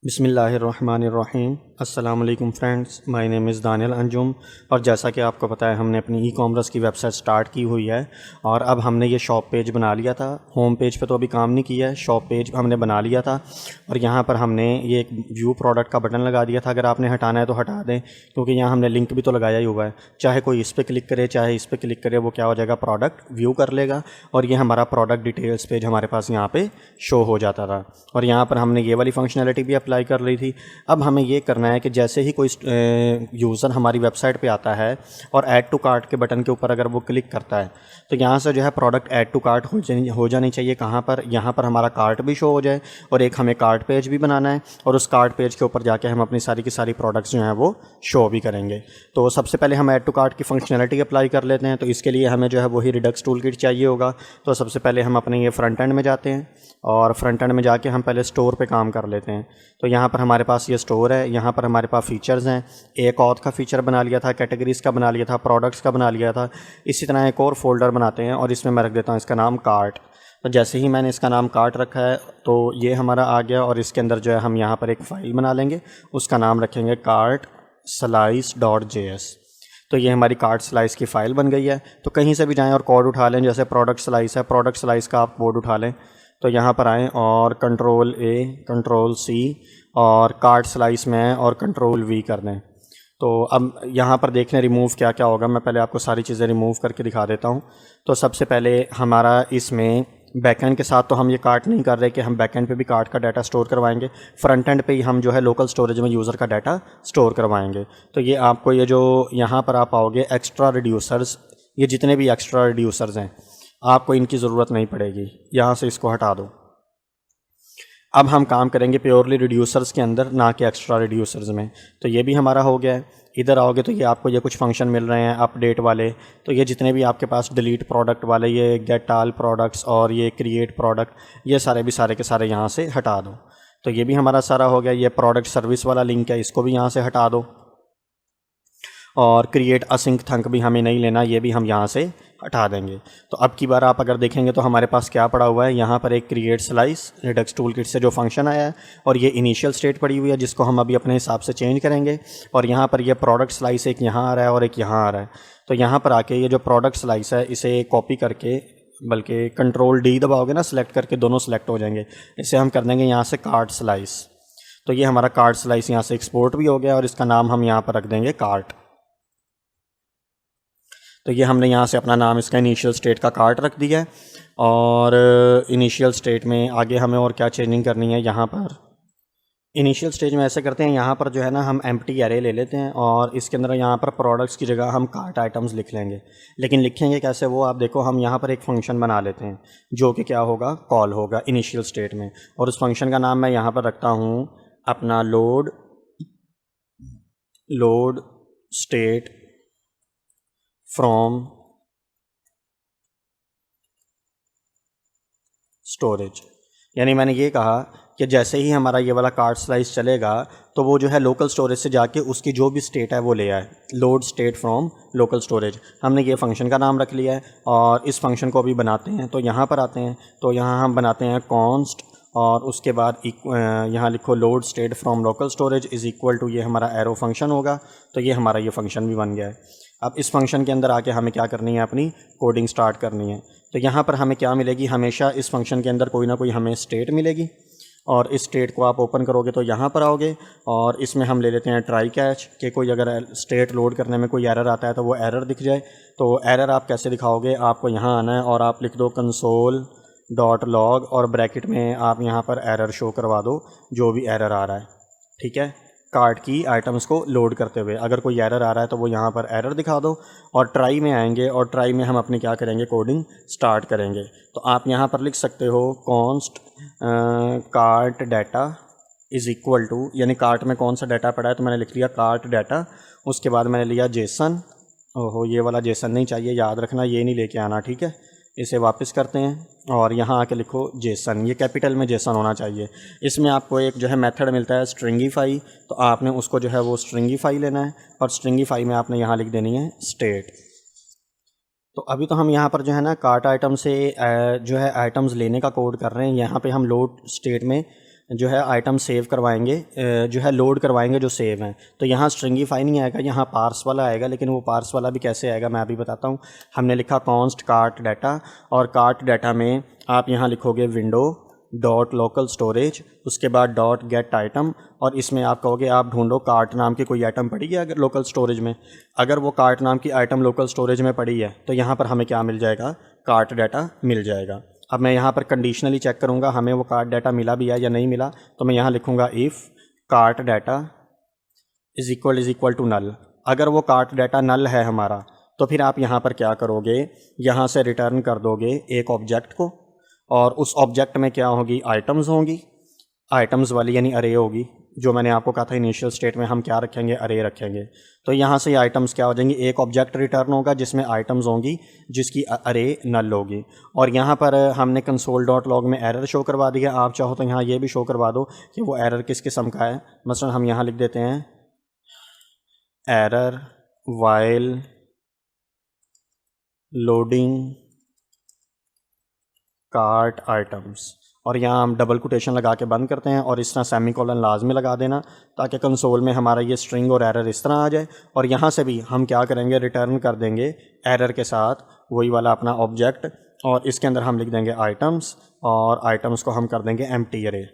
बिस्मिल्लाहिर्रहमानिर्रहीम। अस्सलाम वालेकुम friends, my name is Daniyal Anjum. और जैसा कि आपको पता है हमने अपनी ई कॉमर्स की वेबसाइट स्टार्ट की हुई है और अब हमने ये शॉप पेज बना लिया था। होम पेज पे तो अभी काम नहीं किया है, शॉप पेज हमने बना लिया था और यहाँ पर हमने ये एक व्यू प्रोडक्ट का बटन लगा दिया था। अगर आपने हटाना है तो हटा दें, क्योंकि यहाँ हमने लिंक भी तो लगाया ही हुआ है। चाहे कोई इस पर क्लिक करे चाहे इस पर क्लिक करे, वो क्या हो जाएगा, प्रोडक्ट व्यू कर लेगा और ये हमारा प्रोडक्ट डिटेल्स पेज हमारे पास यहाँ पर शो हो जाता था। और यहाँ पर हमने ये वाली फंक्शनैलिटी भी अप्लाई कर रही थी। अब हमें ये करना है कि जैसे ही कोई यूज़र हमारी वेबसाइट पे आता है और ऐड टू कार्ट के बटन के ऊपर अगर वो क्लिक करता है तो यहाँ से जो है प्रोडक्ट ऐड टू कार्ट हो जानी चाहिए। कहाँ पर, यहाँ पर हमारा कार्ट भी शो हो जाए और एक हमें कार्ट पेज भी बनाना है और उस कार्ट पेज के ऊपर जाके हम अपनी सारी की सारी प्रोडक्ट्स जो हैं वो शो भी करेंगे। तो सबसे पहले हम ऐड टू कार्ट की फंक्शनैलिटी अप्लाई कर लेते हैं। तो इसके लिए हमें जो है वही रिडक्स टूल किट चाहिए होगा। तो सबसे पहले हम अपने ये फ्रंट एंड में जाते हैं और फ्रंट एंड में जाके हम पहले स्टोर पे काम कर लेते हैं। तो यहाँ पर हमारे पास ये स्टोर है, यहाँ पर हमारे पास फ़ीचर्स हैं। एक ऑथ का फ़ीचर बना लिया था, कैटेगरीज़ का बना लिया था, प्रोडक्ट्स का बना लिया था। इसी तरह एक और फोल्डर बनाते हैं और इसमें मैं रख देता हूँ इसका नाम कार्ट। तो जैसे ही मैंने इसका नाम कार्ट रखा है तो ये हमारा आ गया और इसके अंदर जो है हम यहाँ पर एक फ़ाइल बना लेंगे, उसका नाम रखेंगे कार्ट slice.js। तो ये हमारी कार्ट स्लाइस की फ़ाइल बन गई है। तो कहीं से भी जाएं और कोड उठा लें, जैसे प्रोडक्ट स्लाइस है, प्रोडक्ट स्लाइस का आप कोड उठा लें। तो यहाँ पर आएँ और कंट्रोल A कंट्रोल C और कार्ट स्लाइस में आएँ और कंट्रोल V कर दें। तो अब यहाँ पर देख लें रिमूव क्या क्या होगा। मैं पहले आपको सारी चीज़ें रिमूव करके दिखा देता हूँ। तो सबसे पहले हमारा इसमें बैकएंड के साथ तो हम ये कार्ट नहीं कर रहे कि हम बैकएंड पे भी कार्ट का डाटा स्टोर करवाएंगे। फ्रंट एंड पे ही हम जो है लोकल स्टोरेज में यूज़र का डाटा स्टोर करवाएंगे। तो ये आपको ये जो यहाँ पर आप पाओगे एक्स्ट्रा रिड्यूसर्स, ये जितने भी एक्स्ट्रा रिड्यूसर्स हैं आपको इनकी ज़रूरत नहीं पड़ेगी, यहाँ से इसको हटा दो। अब हम काम करेंगे प्योरली रिड्यूसर्स के अंदर, ना कि एक्स्ट्रा रिड्यूसर्स में। तो ये भी हमारा हो गया है। इधर आओगे तो ये आपको ये कुछ फंक्शन मिल रहे हैं अपडेट वाले। तो ये जितने भी आपके पास डिलीट प्रोडक्ट वाले, ये गेट ऑल प्रोडक्ट्स और ये क्रिएट प्रोडक्ट, ये सारे के सारे यहाँ से हटा दो। तो ये भी हमारा सारा हो गया। ये प्रोडक्ट सर्विस वाला लिंक है, इसको भी यहाँ से हटा दो। और क्रिएट असिंक थंक भी हमें नहीं लेना, ये भी हम यहाँ से हटा देंगे। तो अब की बार आप अगर देखेंगे तो हमारे पास क्या पड़ा हुआ है, यहाँ पर एक create slice Redux tool kit से जो फंक्शन आया है और ये इनिशियल स्टेट पड़ी हुई है जिसको हम अभी अपने हिसाब से चेंज करेंगे। और यहाँ पर ये प्रोडक्ट स्लाइस एक यहाँ आ रहा है और एक यहाँ आ रहा है। तो यहाँ पर आके ये जो प्रोडक्ट स्लाइस है इसे कॉपी करके, बल्कि कंट्रोल D दबाओगे ना, सेलेक्ट करके दोनों सेलेक्ट हो जाएंगे। इसे हम कर देंगे यहाँ से कार्ट स्लाइस। तो ये हमारा कार्ट स्लाइस यहाँ से एक्सपोर्ट भी हो गया और इसका नाम हम यहाँ पर रख देंगे कार्ट। तो ये हमने यहाँ से अपना नाम इसका इनिशियल स्टेट का कार्ट रख दिया है। और इनिशियल स्टेट में आगे हमें और क्या चेंजिंग करनी है, यहाँ पर इनिशियल स्टेज में ऐसे करते हैं, यहाँ पर जो है ना हम एम्प्टी एरे ले लेते हैं और इसके अंदर यहाँ पर प्रोडक्ट्स की जगह हम कार्ट आइटम्स लिख लेंगे। लेकिन लिखेंगे कैसे, वो आप देखो, हम यहाँ पर एक फंक्शन बना लेते हैं जो कि क्या होगा, कॉल होगा इनिशियल स्टेट में। और उस फंक्शन का नाम मैं यहाँ पर रखता हूँ अपना लोड स्टेट फ्रॉम स्टोरेज। यानी मैंने ये कहा कि जैसे ही हमारा ये वाला कार्ट स्लाइस चलेगा तो वो जो है लोकल स्टोरेज से जाके उसकी जो भी स्टेट है वो ले आए, load state from local storage. हमने ये फंक्शन का नाम रख लिया है और इस फंक्शन को अभी बनाते हैं। तो यहाँ पर आते हैं, तो यहाँ हम बनाते हैं कॉन्स्ट और उसके बाद यहाँ लिखो load state from local storage is equal to, ये हमारा एरो फंक्शन होगा। तो ये हमारा ये फंक्शन भी बन गया है। अब इस फंक्शन के अंदर आके हमें क्या करनी है, अपनी कोडिंग स्टार्ट करनी है। तो यहाँ पर हमें क्या मिलेगी, हमेशा इस फंक्शन के अंदर कोई ना कोई हमें स्टेट मिलेगी और इस स्टेट को आप ओपन करोगे तो यहाँ पर आओगे और इसमें हम ले लेते हैं ट्राई कैच कि कोई अगर स्टेट लोड करने में कोई एरर आता है तो वो एरर दिख जाए। तो एरर आप कैसे दिखाओगे, आपको यहाँ आना है और आप लिख दो console.log और ब्रैकेट में आप यहाँ पर एरर शो करवा दो जो भी एरर आ रहा है, ठीक है, कार्ट की आइटम्स को लोड करते हुए। अगर कोई एरर आ रहा है तो वो यहाँ पर एरर दिखा दो और ट्राई में आएंगे और ट्राई में हम अपनी क्या करेंगे, कोडिंग स्टार्ट करेंगे। तो आप यहाँ पर लिख सकते हो const cart data is equal to, यानी कार्ट में कौन सा डाटा पड़ा है तो मैंने लिख लिया कार्ट डाटा। उसके बाद मैंने लिया जेसन। ओहो, ये वाला जेसन नहीं चाहिए, याद रखना ये नहीं लेके आना, ठीक है। इसे वापस करते हैं और यहाँ आके लिखो जेसन, ये कैपिटल में जेसन होना चाहिए। इसमें आपको एक जो है मेथड मिलता है स्ट्रिंगीफाई, तो आपने उसको जो है वो स्ट्रिंगीफाई लेना है और स्ट्रिंगीफाई में आपने यहाँ लिख देनी है स्टेट। तो अभी तो हम यहाँ पर जो है ना कार्ट आइटम से जो है आइटम्स लेने का कोड कर रहे हैं। यहाँ पे हम लोड स्टेट में जो है आइटम सेव करवाएंगे, जो है लोड करवाएंगे जो सेव हैं। तो यहाँ स्ट्रिंगीफाई नहीं आएगा, यहाँ पार्स वाला आएगा। लेकिन वो पार्स वाला भी कैसे आएगा मैं अभी बताता हूँ। हमने लिखा कॉन्स्ट कार्ट डाटा, और कार्ट डाटा में आप यहाँ लिखोगे विंडो डॉट लोकल स्टोरेज, उसके बाद डॉट गेट आइटम, और इसमें आप कहोगे आप ढूंढो कार्ट नाम की कोई आइटम पड़ी है अगर लोकल स्टोरेज में। अगर वो कार्ट नाम की आइटम लोकल स्टोरेज में पड़ी है तो यहाँ पर हमें क्या मिल जाएगा, कार्ट डाटा मिल जाएगा। अब मैं यहाँ पर कंडीशनली चेक करूँगा हमें वो कार्ट डाटा मिला भी है या नहीं मिला। तो मैं यहाँ लिखूँगा if cart data is equal to null. अगर वो कार्ट डाटा नल है हमारा तो फिर आप यहाँ पर क्या करोगे, यहाँ से रिटर्न कर दोगे एक ऑब्जेक्ट को, और उस ऑब्जेक्ट में क्या होगी, आइटम्स होंगी, आइटम्स वाली यानी अरे होगी। जो मैंने आपको कहा था इनिशियल स्टेट में हम क्या रखेंगे, अरे रखेंगे। तो यहाँ से आइटम्स क्या हो जाएंगी, एक ऑब्जेक्ट रिटर्न होगा जिसमें आइटम्स होंगी जिसकी अरे नल होगी। और यहाँ पर हमने कंसोल डॉट लॉग में एरर शो करवा दिया। आप चाहो तो यहाँ ये भी शो करवा दो कि वो एरर किस किस्म का है। मसलन हम यहाँ लिख देते हैं error while loading cart items, और यहाँ हम डबल कोटेशन लगा के बंद करते हैं, और इस तरह सेमीकोलन लाजमी लगा देना ताकि कंसोल में हमारा ये स्ट्रिंग और एरर इस तरह आ जाए। और यहाँ से भी हम क्या करेंगे, रिटर्न कर देंगे एरर के साथ वही वाला अपना ऑब्जेक्ट, और इसके अंदर हम लिख देंगे आइटम्स, और आइटम्स को हम कर देंगे एम्प्टी अरे।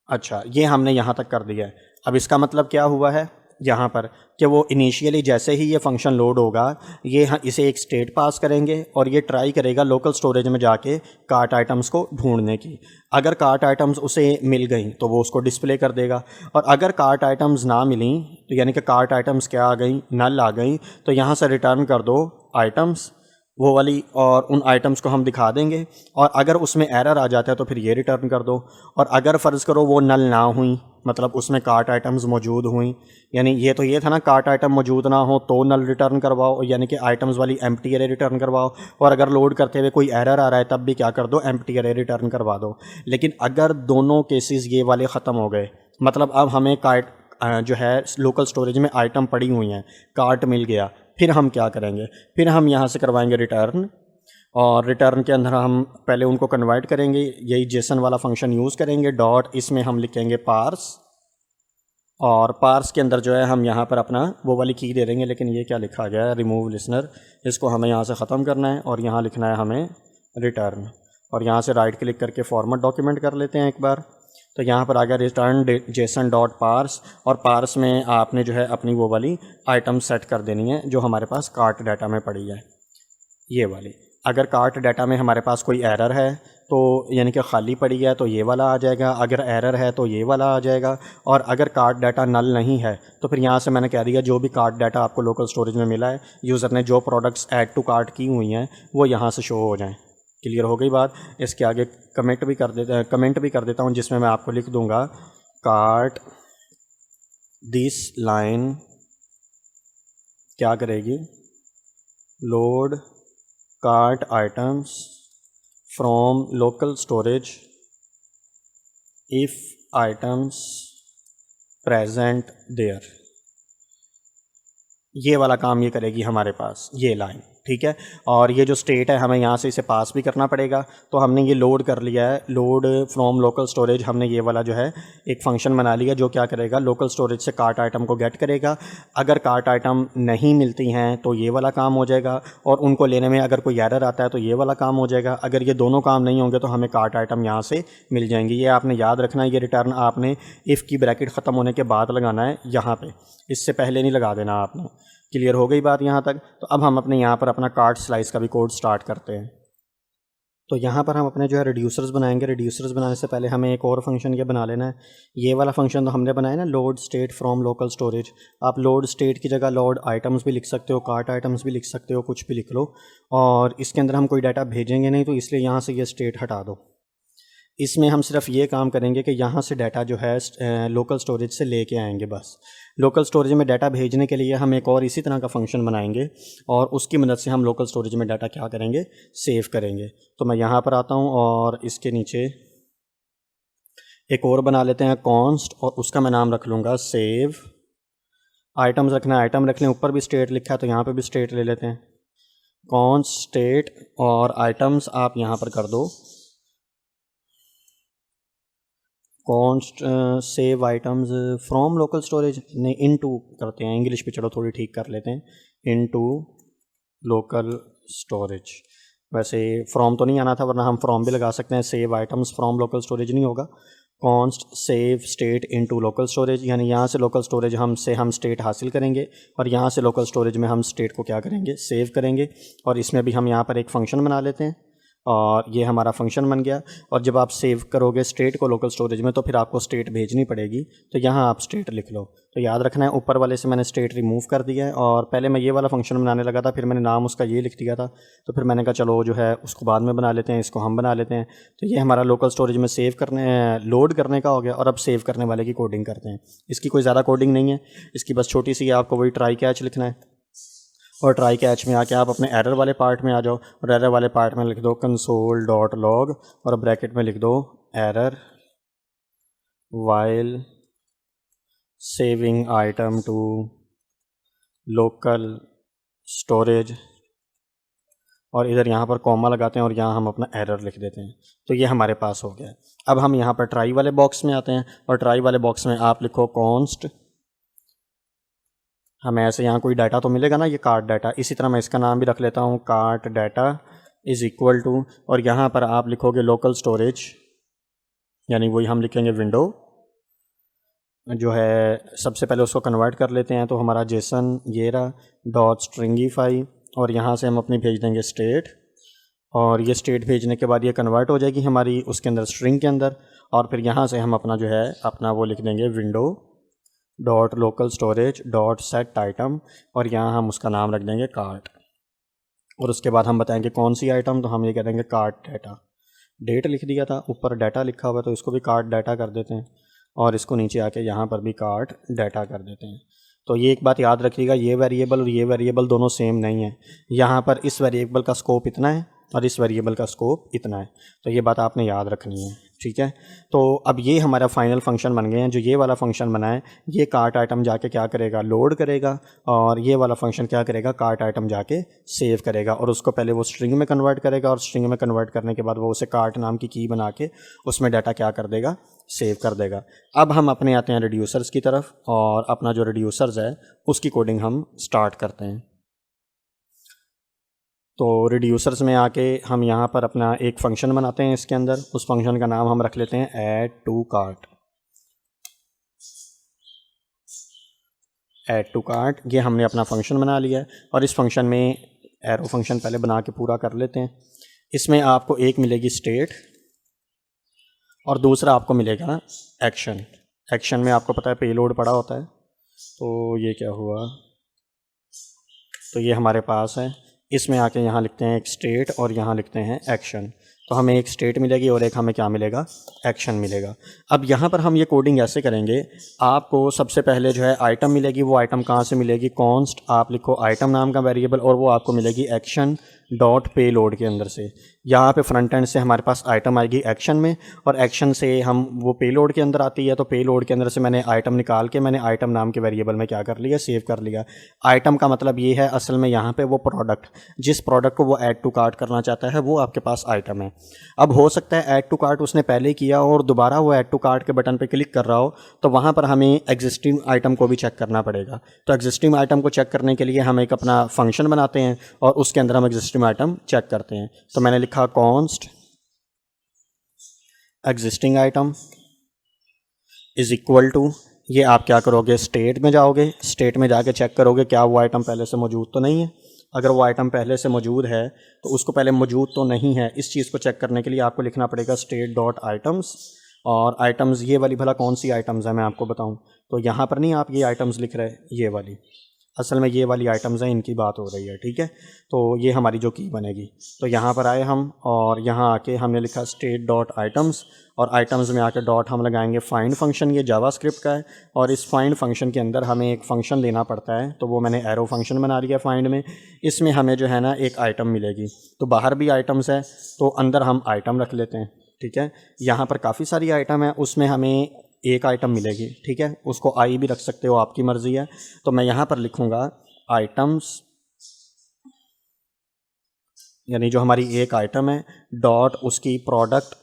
अच्छा, ये हमने यहाँ तक कर दिया है। अब इसका मतलब क्या हुआ है यहाँ पर कि वो इनिशियली जैसे ही ये फंक्शन लोड होगा ये इसे एक स्टेट पास करेंगे और ये ट्राई करेगा लोकल स्टोरेज में जाके कार्ट आइटम्स को ढूंढने की। अगर कार्ट आइटम्स उसे मिल गई तो वो उसको डिस्प्ले कर देगा, और अगर कार्ट आइटम्स ना मिली तो यानी कि कार्ट आइटम्स क्या आ गई, नल आ गई, तो यहाँ से रिटर्न कर दो आइटम्स वो वाली, और उन आइटम्स को हम दिखा देंगे। और अगर उसमें एरर आ जाता है तो फिर ये रिटर्न कर दो। और अगर फ़र्ज़ करो वो नल ना हुई, मतलब उसमें कार्ट आइटम्स मौजूद हुई, यानी ये तो ये था ना कार्ट आइटम मौजूद ना हो तो नल रिटर्न करवाओ, यानी कि आइटम्स वाली एम्प्टी अरे रिटर्न करवाओ। और अगर लोड करते हुए कोई एरर आ रहा है तब भी क्या कर दो, एम्प्टी अरे रिटर्न करवा दो। लेकिन अगर दोनों केसेस ये वाले ख़त्म हो गए, मतलब अब हमें कार्ट जो है लोकल स्टोरेज में आइटम पड़ी हुई हैं, कार्ट मिल गया, फिर हम क्या करेंगे, फिर हम यहाँ से करवाएंगे रिटर्न। और रिटर्न के अंदर हम पहले उनको कन्वर्ट करेंगे, यही जेसन वाला फंक्शन यूज़ करेंगे। डॉट इसमें हम लिखेंगे पार्स, और पार्स के अंदर जो है हम यहाँ पर अपना वो वाली की दे देंगे। लेकिन ये क्या लिखा गया है, रिमूव लिसनर, इसको हमें यहाँ से ख़त्म करना है और यहाँ लिखना है हमें रिटर्न। और यहाँ से राइट क्लिक करके फॉर्मेट डॉक्यूमेंट कर लेते हैं एक बार। तो यहाँ पर आ गया रिटर्न जेसन डॉट पार्स, और पार्स में आपने जो है अपनी वो वाली आइटम सेट कर देनी है जो हमारे पास कार्ट डाटा में पड़ी है, ये वाली। अगर कार्ट डाटा में हमारे पास कोई एरर है तो यानी कि खाली पड़ी है तो ये वाला आ जाएगा, अगर एरर है तो ये वाला आ जाएगा। और अगर कार्ट डाटा नल नहीं है तो फिर यहाँ से मैंने कह दिया जो भी कार्ट डाटा आपको लोकल स्टोरेज में मिला है, यूज़र ने जो प्रोडक्ट्स ऐड टू कार्ट की हुई हैं वो यहाँ से शो हो जाएं। क्लियर हो गई बात। इसके आगे कमेंट भी कर देता हूँ जिसमें मैं आपको लिख दूँगा कार्ट दिस लाइन क्या करेगी, load cart items from local storage if items present there. ये वाला काम ये करेगी हमारे पास, ये लाइन, ठीक है। और ये जो स्टेट है हमें यहाँ से इसे पास भी करना पड़ेगा। तो हमने ये लोड कर लिया है, लोड फ्रॉम लोकल स्टोरेज, हमने ये वाला जो है एक फ़ंक्शन बना लिया जो क्या करेगा, लोकल स्टोरेज से कार्ट आइटम को गेट करेगा। अगर कार्ट आइटम नहीं मिलती हैं तो ये वाला काम हो जाएगा, और उनको लेने में अगर कोई एरर आता है तो ये वाला काम हो जाएगा। अगर ये दोनों काम नहीं होंगे तो हमें कार्ट आइटम यहाँ से मिल जाएंगे। ये आपने याद रखना है, ये रिटर्न आपने इफ़ की ब्रैकेट ख़त्म होने के बाद लगाना है यहाँ पे, इससे पहले नहीं लगा देना आपने। क्लियर हो गई बात यहाँ तक। तो अब हम अपने यहाँ पर अपना कार्ट स्लाइस का भी कोड स्टार्ट करते हैं। तो यहाँ पर हम अपने जो है रिड्यूसर्स बनाएंगे। रिड्यूसर्स बनाने से पहले हमें एक और फंक्शन ये बना लेना है। ये वाला फंक्शन तो हमने बनाया ना, load state from local storage. आप लोड स्टेट की जगह लोड आइटम्स भी लिख सकते हो, कार्ट आइटम्स भी लिख सकते हो, कुछ भी लिख लो। और इसके अंदर हम कोई डाटा भेजेंगे नहीं तो इसलिए यहाँ से ये स्टेट हटा दो। इसमें हम सिर्फ ये काम करेंगे कि यहाँ से डाटा जो है लोकल स्टोरेज से लेके आएंगे बस। लोकल स्टोरेज में डाटा भेजने के लिए हम एक और इसी तरह का फंक्शन बनाएंगे और उसकी मदद से हम लोकल स्टोरेज में डाटा क्या करेंगे, सेव करेंगे। तो मैं यहाँ पर आता हूँ और इसके नीचे एक और बना लेते हैं कॉन्स्ट, और उसका मैं नाम रख लूँगा सेव। आइटम्स रखना है, आइटम रख लें, ऊपर भी स्टेट लिखा है तो यहाँ पर भी स्टेट ले लेते हैं, कॉन्स्ट स्टेट, और आइटम्स आप यहाँ पर कर दो const save items from local storage, नहीं इनटू करते हैं, इंग्लिश पे चलो थोड़ी ठीक कर लेते हैं, इनटू लोकल स्टोरेज। वैसे फ्रॉम तो नहीं आना था, वरना हम फ्रॉम भी लगा सकते हैं, save items from local storage नहीं होगा। Const save state into local storage, यानी यहाँ से लोकल स्टोरेज हम स्टेट हासिल करेंगे और यहाँ से लोकल स्टोरेज में हम स्टेट को क्या करेंगे, सेव करेंगे। और इसमें भी हम यहाँ पर एक फ़ंक्शन बना लेते हैं और ये हमारा फंक्शन बन गया। और जब आप सेव करोगे स्टेट को लोकल स्टोरेज में तो फिर आपको स्टेट भेजनी पड़ेगी, तो यहाँ आप स्टेट लिख लो। तो याद रखना है, ऊपर वाले से मैंने स्टेट रिमूव कर दिया है और पहले मैं ये वाला फंक्शन बनाने लगा था, फिर मैंने नाम उसका ये लिख दिया था, तो फिर मैंने कहा चलो जो है उसको बाद में बना लेते हैं, इसको हम बना लेते हैं। तो ये हमारा लोकल स्टोरेज में सेव करने लोड करने का हो गया। और अब सेव करने वाले की कोडिंग करते हैं। इसकी कोई ज़्यादा कोडिंग नहीं है, इसकी बस छोटी सी आपको वही ट्राई कैच लिखना है और ट्राई कैच में आके आप अपने एरर वाले पार्ट में आ जाओ और एरर वाले पार्ट में लिख दो console.log और ब्रैकेट में लिख दो error while saving item to local storage और इधर यहाँ पर कॉमा लगाते हैं और यहाँ हम अपना एरर लिख देते हैं। तो ये हमारे पास हो गया। अब हम यहाँ पर ट्राई वाले बॉक्स में आते हैं और ट्राई वाले बॉक्स में आप लिखो कॉन्स्ट, हमें ऐसे यहाँ कोई डाटा तो मिलेगा ना, ये कार्ट डाटा, इसी तरह मैं इसका नाम भी रख लेता हूँ cart data is equal to, और यहाँ पर आप लिखोगे लोकल स्टोरेज, यानी वही हम लिखेंगे विंडो जो है। सबसे पहले उसको कन्वर्ट कर लेते हैं, तो हमारा जेसन ये रहा डॉट स्ट्रिंगीफाई और यहाँ से हम अपनी भेज देंगे स्टेट, और ये स्टेट भेजने के बाद ये कन्वर्ट हो जाएगी हमारी उसके अंदर स्ट्रिंग के अंदर। और फिर यहाँ से हम अपना जो है अपना वो लिख देंगे window dot local storage dot set item और यहाँ हम उसका नाम रख देंगे कार्ट। और उसके बाद हम बताएंगे कौन सी आइटम, तो हम ये कह देंगे कार्ट डाटा। डेट लिख दिया था, ऊपर डाटा लिखा हुआ, तो इसको भी कार्ट डाटा कर देते हैं और इसको नीचे आके यहाँ पर भी कार्ट डाटा कर देते हैं। तो ये एक बात याद रखिएगा, ये वेरिएबल और ये वेरिएबल दोनों सेम नहीं है। यहाँ पर इस वेरिएबल का स्कोप इतना है और इस वेरिएबल का स्कोप इतना है, तो ये बात आपने याद रखनी है, ठीक है। तो अब ये हमारा फाइनल फंक्शन बन गए हैं। जो ये वाला फंक्शन बना है, ये कार्ट आइटम जाके क्या करेगा, लोड करेगा, और ये वाला फंक्शन क्या करेगा, कार्ट आइटम जाके सेव करेगा और उसको पहले वो स्ट्रिंग में कन्वर्ट करेगा और स्ट्रिंग में कन्वर्ट करने के बाद वो उसे कार्ट नाम की की बना के उसमें डाटा क्या कर देगा, सेव कर देगा। अब हम अपने आते हैं रिड्यूसर्स की तरफ और अपना जो रिड्यूसर्स है उसकी कोडिंग हम स्टार्ट करते हैं। तो रिड्यूसर्स में आके हम यहाँ पर अपना एक फ़ंक्शन बनाते हैं इसके अंदर। उस फंक्शन का नाम हम रख लेते हैं add to cart. Add to cart, ये हमने अपना फंक्शन बना लिया है और इस फंक्शन में एरो फंक्शन पहले बना के पूरा कर लेते हैं। इसमें आपको एक मिलेगी स्टेट और दूसरा आपको मिलेगा एक्शन। एक्शन में आपको पता है पेलोड पड़ा होता है, तो ये क्या हुआ, तो ये हमारे पास है। इसमें आके यहाँ लिखते हैं एक स्टेट और यहाँ लिखते हैं एक्शन, तो हमें एक स्टेट मिलेगी और एक हमें क्या मिलेगा, एक्शन मिलेगा। अब यहाँ पर हम ये कोडिंग ऐसे करेंगे, आपको सबसे पहले जो है आइटम मिलेगी, वो आइटम कहाँ से मिलेगी, कॉन्स्ट आप लिखो आइटम नाम का वेरिएबल और वो आपको मिलेगी एक्शन डॉट पे लोड के अंदर से। यहाँ पे फ्रंट एंड से हमारे पास आइटम आएगी एक्शन में और एक्शन से हम वो पे लोड के अंदर आती है, तो पे लोड के अंदर से मैंने आइटम निकाल के मैंने आइटम नाम के वेरिएबल में क्या कर लिया, सेव कर लिया। आइटम का मतलब ये है असल में यहाँ पे वो प्रोडक्ट, जिस प्रोडक्ट को वो ऐड टू कार्ट करना चाहता है वो आपके पास आइटम है। अब हो सकता है ऐड टू कार्ट उसने पहले किया और दोबारा वो ऐड टू कार्ट के बटन पे क्लिक कर रहा हो, तो वहाँ पर हमें एग्जिस्टिंग आइटम को भी चेक करना पड़ेगा। तो एग्जिस्टिंग आइटम को चेक करने के लिए हम एक अपना फंक्शन बनाते हैं और उसके अंदर हम एग्जिस्टिंग आइटम चेक करते हैं। तो मैंने लिखा const existing item is equal to, ये आप क्या करोगे, स्टेट में जाओगे, स्टेट में जाके चेक करोगे क्या वो आइटम पहले से मौजूद तो नहीं है। अगर वो आइटम पहले से मौजूद है तो उसको पहले मौजूद तो नहीं है, इस चीज़ को चेक करने के लिए आपको लिखना पड़ेगा स्टेट डॉट आइटम्स। और आइटम्स ये वाली भला कौन सी आइटम्स है मैं आपको बताऊं, तो यहाँ पर नहीं आप ये आइटम्स लिख रहे, ये वाली असल में ये वाली आइटम्स हैं, इनकी बात हो रही है, ठीक है। तो ये हमारी जो की बनेगी, तो यहाँ पर आए हम और यहाँ आके हमने लिखा स्टेट डॉट आइटम्स और आइटम्स में आके डॉट हम लगाएंगे फाइंड फंक्शन, ये जावास्क्रिप्ट का है और इस फाइंड फंक्शन के अंदर हमें एक फ़ंक्शन देना पड़ता है, तो वो मैंने एरो फंक्शन बना लिया फाइंड में। इसमें हमें जो है ना एक आइटम मिलेगी, तो बाहर भी आइटम्स है तो अंदर हम आइटम रख लेते हैं, ठीक है। यहाँ पर काफ़ी सारी आइटम है, उसमें हमें एक आइटम मिलेगी, ठीक है, उसको आई भी रख सकते हो, आपकी मर्ज़ी है। तो मैं यहाँ पर लिखूँगा आइटम्स, यानी जो हमारी एक आइटम है डॉट उसकी product